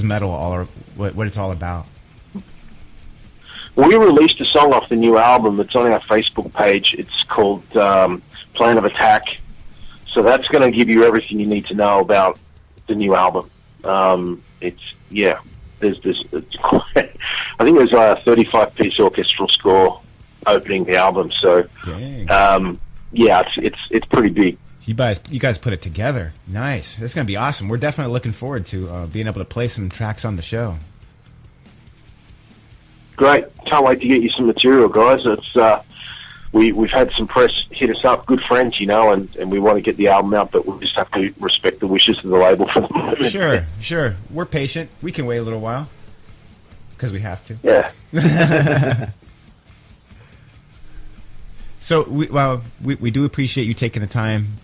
metal. What it's all about. We released a song off the new album. It's on our Facebook page. It's called Plan of Attack. So that's going to give you everything you need to know about the new album. There's this. I think there's a 35-piece orchestral score opening the album. So, it's pretty big. You guys put it together. Nice. That's going to be awesome. We're definitely looking forward to being able to play some tracks on the show. Great. Can't wait to get you some material, guys. It's we've had some press hit us up, good friends, and we want to get the album out, but we just have to respect the wishes of the label for the moment. Sure. We're patient. We can wait a little while because we have to. Yeah. So we do appreciate you taking the time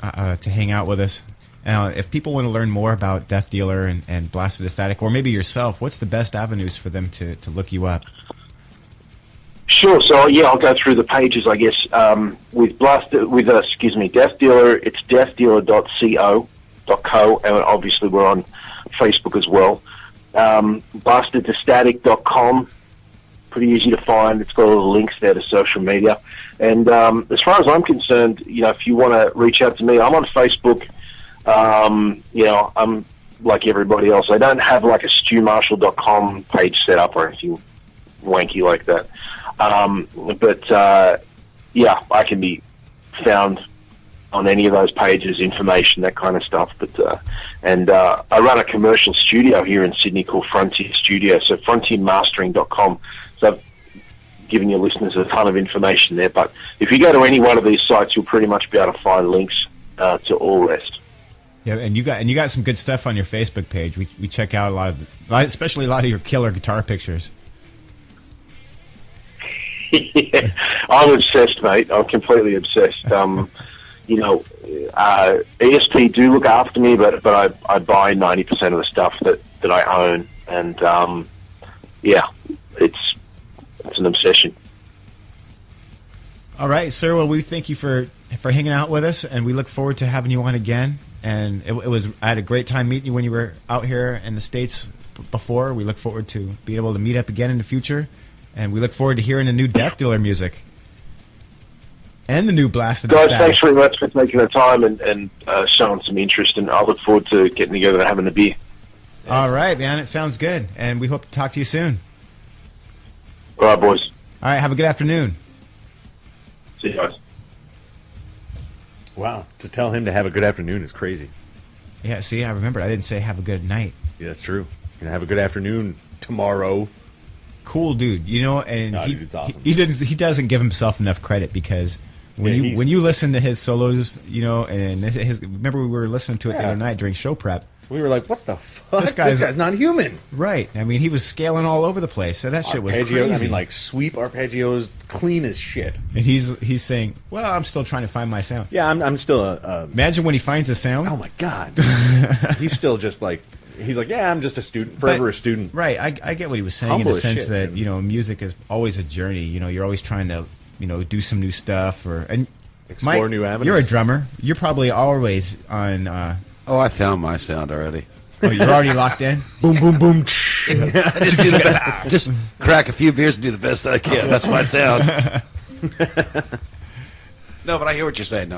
to hang out with us. If people want to learn more about Death Dealer and Blasted Ecstatic, or maybe yourself, what's the best avenues for them to look you up? Sure. So I'll go through the pages, I guess. With Death Dealer, it's deathdealer.co, and obviously we're on Facebook as well. BlastedEstatic.com, pretty easy to find. It's got all the links there to social media. And as far as I'm concerned, if you want to reach out to me, I'm on Facebook. I'm like everybody else. I don't have like a stewmarshall.com page set up or anything wanky like that. I can be found on any of those pages, information, that kind of stuff. I run a commercial studio here in Sydney called Frontier Studio, so frontiermastering.com. So I've given your listeners a ton of information there, but if you go to any one of these sites, you'll pretty much be able to find links to all rest. Yeah, and you got some good stuff on your Facebook page. We check out especially a lot of your killer guitar pictures. Yeah, I'm obsessed, mate. I'm completely obsessed. ESP do look after me, but I buy 90% of the stuff that I own, and it's an obsession. All right, sir. Well, we thank you for hanging out with us, and we look forward to having you on again. And I had a great time meeting you when you were out here in the States before. We look forward to being able to meet up again in the future. And we look forward to hearing the new Death Dealer music. And the new Blasted Guys, Ecstatic. thanks very much for taking the time and showing some interest. And I look forward to getting together and having a beer. All right, man. It sounds good. And we hope to talk to you soon. All right, boys. All right, have a good afternoon. See you guys. Wow. To tell him to have a good afternoon is crazy. Yeah, see, I remember. I didn't say have a good night. Yeah, that's true. You're going to have a good afternoon tomorrow. Cool dude, and dude, it's awesome. He doesn't give himself enough credit because when you listen to his solos, and remember we were listening to it the other night during show prep. We were like, what the fuck? This guy's not human. Right. I mean, he was scaling all over the place. So that shit was crazy. I mean, like sweep arpeggios, clean as shit. And he's saying, well, I'm still trying to find my sound. Yeah, I'm still Imagine when he finds a sound. Oh my God. He's still just like. He's like, yeah, I'm just a student, forever a student. Right, I get what he was saying Humble in the sense shit, that, man. music is always a journey. You're always trying to, do some new stuff and explore new avenues. You're a drummer. You're probably always on. I found my sound already. Oh, you're already locked in? Boom, boom, boom. Just crack a few beers and do the best I can. That's my sound. No, but I hear what you're saying.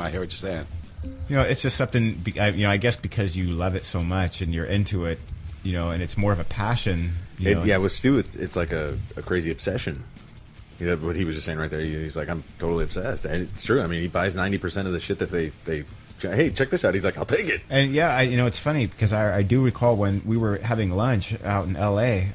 It's just something, I guess because you love it so much and you're into it, and it's more of a passion. Yeah, with Stu, it's like a crazy obsession. What he was just saying right there. He's like, I'm totally obsessed. And it's true. I mean, he buys 90% of the shit that they hey, check this out. He's like, I'll take it. And yeah, it's funny because I do recall when we were having lunch out in L.A.,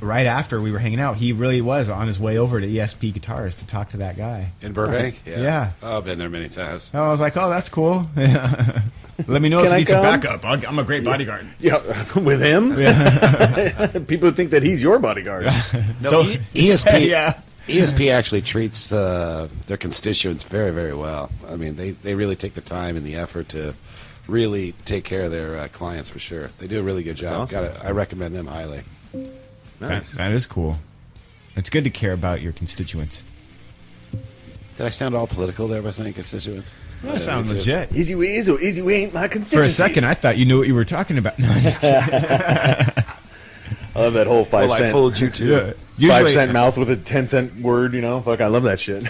right after we were hanging out, he really was on his way over to ESP Guitars to talk to that guy. In Burbank? Yeah. Oh, I've been there many times. I was like, oh, that's cool. Let me know if you need some backup. I'm a great bodyguard. Yeah, with him? Yeah. People think that he's your bodyguard. No, ESP... Yeah. ESP actually treats their constituents very, very well. I mean, they really take the time and the effort to really take care of their clients for sure. They do a really good job. Awesome. I recommend them highly. Nice. That is cool. It's good to care about your constituents. Did I sound all political there by saying constituents? That sounds legit. Easy way is or easy way ain't my For constituency. a second, I thought you knew what you were talking about. No, I'm just kidding. I love that whole 5 Well, cent. I fooled you too. Yeah. 5 Usually, cent mouth with a 10-cent word, you know? Fuck, I love that shit.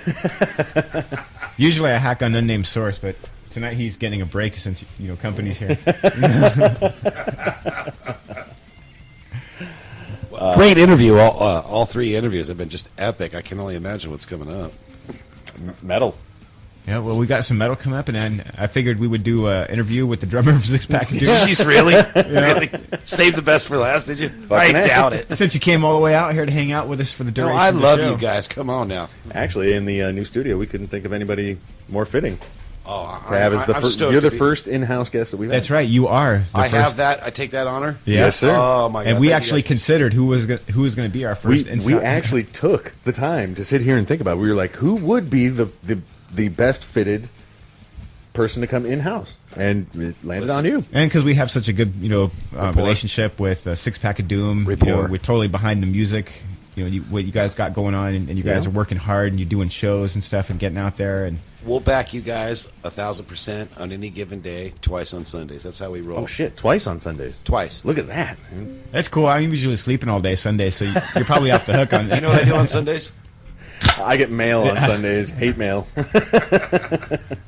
usually I hack on unnamed source, but tonight he's getting a break since, company's here. Great interview. All 3 interviews have been just epic. I can only imagine what's coming up. Metal. Yeah, well, we got some metal coming up, and then I figured we would do an interview with the drummer of Six Pack of Doom. She's really? Saved the best for last, did you? I A. doubt it. Since you came all the way out here to hang out with us for the No, duration I of the love show. you guys. Come on now. Actually, in the new studio, we couldn't think of anybody more fitting Oh, to have as the I'm first. stoked You're to the be- first in-house guest that we've had. That's right, you are. I have that. I take that honor. Yeah. Yes, sir. Oh my god! And we thank you actually guys. considered who was going to be our first. We actually took the time to sit here and think about it. We were like, who would be the best fitted person to come in-house? And it landed on you. And because we have such a good, relationship with Six Pack of Doom, Rapport. we're totally behind the music. What you guys got going on, and you guys are working hard, and you're doing shows and stuff, and getting out there. And We'll back you guys 1,000% on any given day, twice on Sundays. That's how we roll. Oh, shit. Twice on Sundays. Twice. Look at that. that's cool. I'm usually sleeping all day Sunday, so you're probably off the hook on that. You know what I do on Sundays? I get mail on Sundays. Hate mail.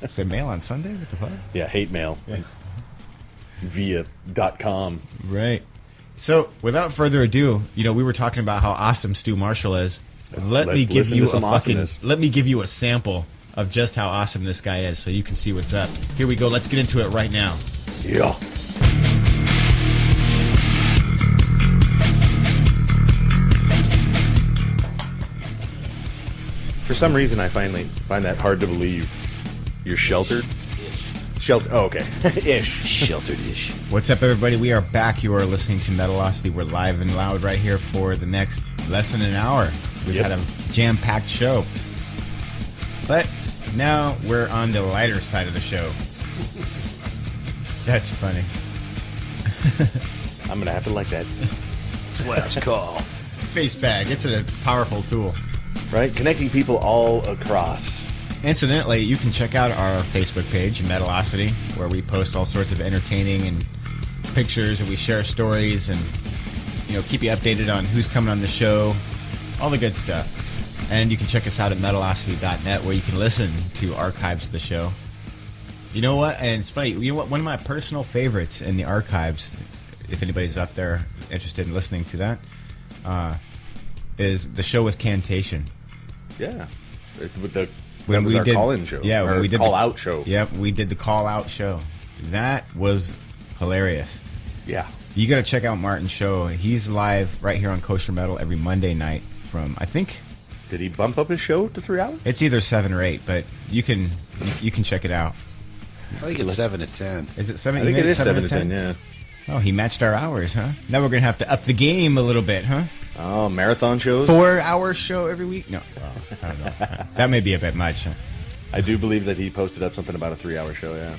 Say mail on Sunday? What the fuck? Yeah, hate mail. Via .com. Right. So, without further ado, we were talking about how awesome Stu Marshall is. Let me Let's give listen you to some awesomeness. let me give you a sample of just how awesome this guy is, so you can see what's up. Here we go. Let's get into it right now. Yeah. For some reason, I finally find that hard to believe. You're sheltered? Shelter. Oh, okay. Ish. Sheltered-ish. What's up, everybody? We are back. You are listening to Metalocity. We're live and loud right here for the next less than an hour. We've Yep. had a jam-packed show. But now we're on the lighter side of the show. That's funny. I'm going to have to like that. It's last call. Face bag. It's a powerful tool. Right? Connecting people all across. Incidentally, you can check out our Facebook page, Metalocity, where we post all sorts of entertaining and pictures, and we share stories, and keep you updated on who's coming on the show, all the good stuff. And you can check us out at metalocity.net, where you can listen to archives of the show. You know what? And it's funny. You know what? One of my personal favorites in the archives, if anybody's up there interested in listening to that, is the show with Cantation. Yeah. With the When that was we our did- call-in show. yeah, when Or we did call-out show. Yep, we did the call-out show. That was hilarious. Yeah. You got to check out Martin's show. He's live right here on Kosher Metal every Monday night from, I think, Did he bump up his show to 3 hours? it's either 7 or 8, but you can check it out. I think it's 7 to 10. Is it 7? I think it is 7 to 10, yeah. Oh, he matched our hours, huh? Now we're going to have to up the game a little bit, huh? Oh, marathon shows? 4-hour show every week? No, I don't know. That may be a bit much. Huh? I do believe that he posted up something about a 3-hour show, yeah.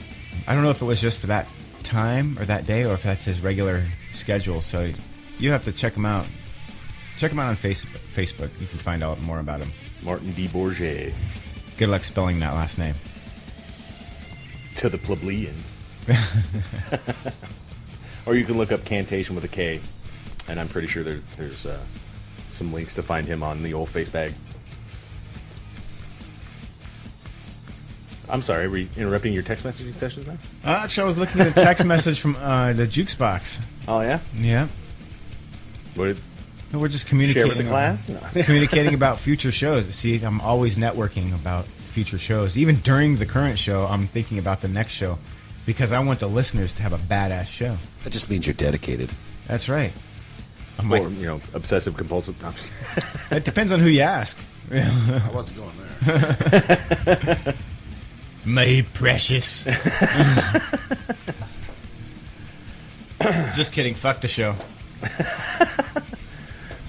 I don't know if it was just for that time or that day, or if that's his regular schedule. So you have to check him out. Check him out on Facebook. You can find out more about him. Martin D. Bourget. Good luck spelling that last name. To the plebeians. Or you can look up Cantation with a K, and I'm pretty sure there's some links to find him on the old face bag. I'm sorry, were you interrupting your text messaging sessions now? Actually, I was looking at a text message from the Jukes box. Oh, yeah? Yeah. What did, We're just share communicating with the class? No. communicating about future shows. See, I'm always networking about future shows. Even during the current show, I'm thinking about the next show because I want the listeners to have a badass show. That just means you're dedicated. That's right. I'm Or, like, obsessive compulsive. it depends on who you ask. I wasn't going there. My precious. Just kidding. Fuck the show.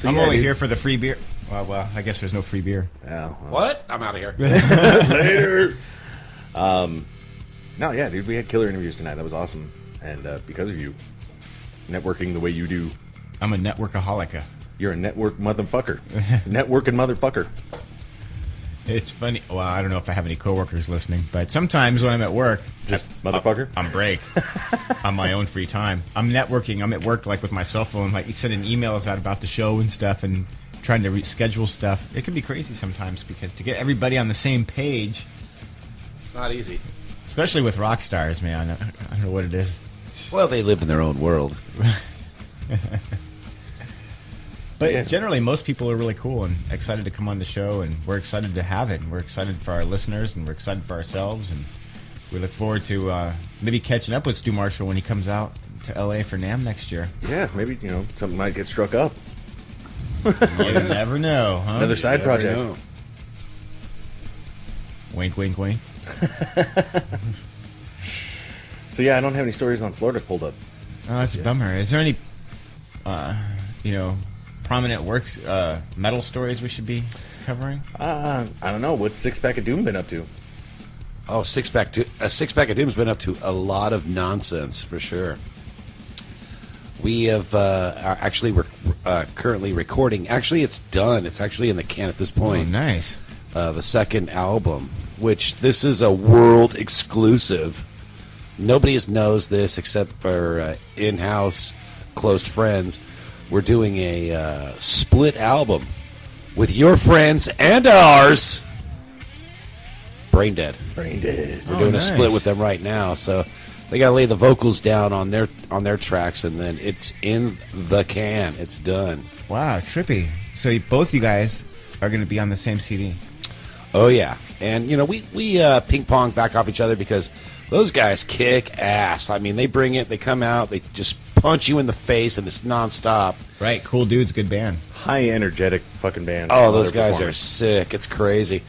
I'm yeah, only dude. here for the free beer. Well, I guess there's no free beer. Yeah, well, What? I'm out of here. later. No, yeah, dude, we had killer interviews tonight. That was awesome. And because of you, networking the way you do. I'm a networkaholic. You're a network motherfucker. Networking motherfucker. It's funny. Well, I don't know if I have any coworkers listening, but sometimes when I'm at work, Just motherfucker? on break, on my own free time, I'm networking. I'm at work, like with my cell phone, like sending emails out about the show and stuff, and trying to reschedule stuff. It can be crazy sometimes because to get everybody on the same page, It's not easy. especially with rock stars, man. I don't know what it is. Well, they live in their own world. But Yeah. generally, most people are really cool and excited to come on the show, and we're excited to have it. And we're excited for our listeners, and we're excited for ourselves, and we look forward to maybe catching up with Stu Marshall when he comes out to L.A. for NAMM next year. Yeah, maybe, something might get struck up. You never know, huh? Another side Never project. know. Wink, wink, wink. So, yeah, I don't have any stories on Florida pulled up. Oh, that's a bummer. Is there any, prominent works, metal stories we should be covering? I don't know. What's Six Pack of Doom been up to? Oh, Six Pack of Doom's been up to a lot of nonsense for sure. We have we're currently recording. Actually, it's done. It's actually in the can at this Oh, point. nice. The second album, which this is a world exclusive. Nobody knows this except for in-house close friends. We're doing a split album with your friends and ours. Brain Dead. Brain Dead. We're Oh, doing nice. a split with them right now, so they got to lay the vocals down on their tracks, and then it's in the can. It's done. Wow, trippy. So both you guys are going to be on the same CD. Oh yeah, and we ping pong back off each other because those guys kick ass. I mean, they bring it, they come out, they just punch you in the face, and it's nonstop. Right, cool dudes, good band. High energetic fucking band. Oh, those Their guys are performance. sick. It's crazy.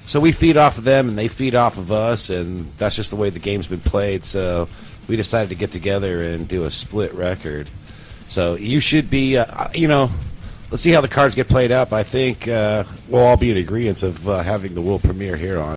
So we feed off of them, and they feed off of us, and that's just the way the game's been played. So we decided to get together and do a split record. So you should be, let's see how the cards get played out. But I think we'll all be in agreement of having the world premiere here on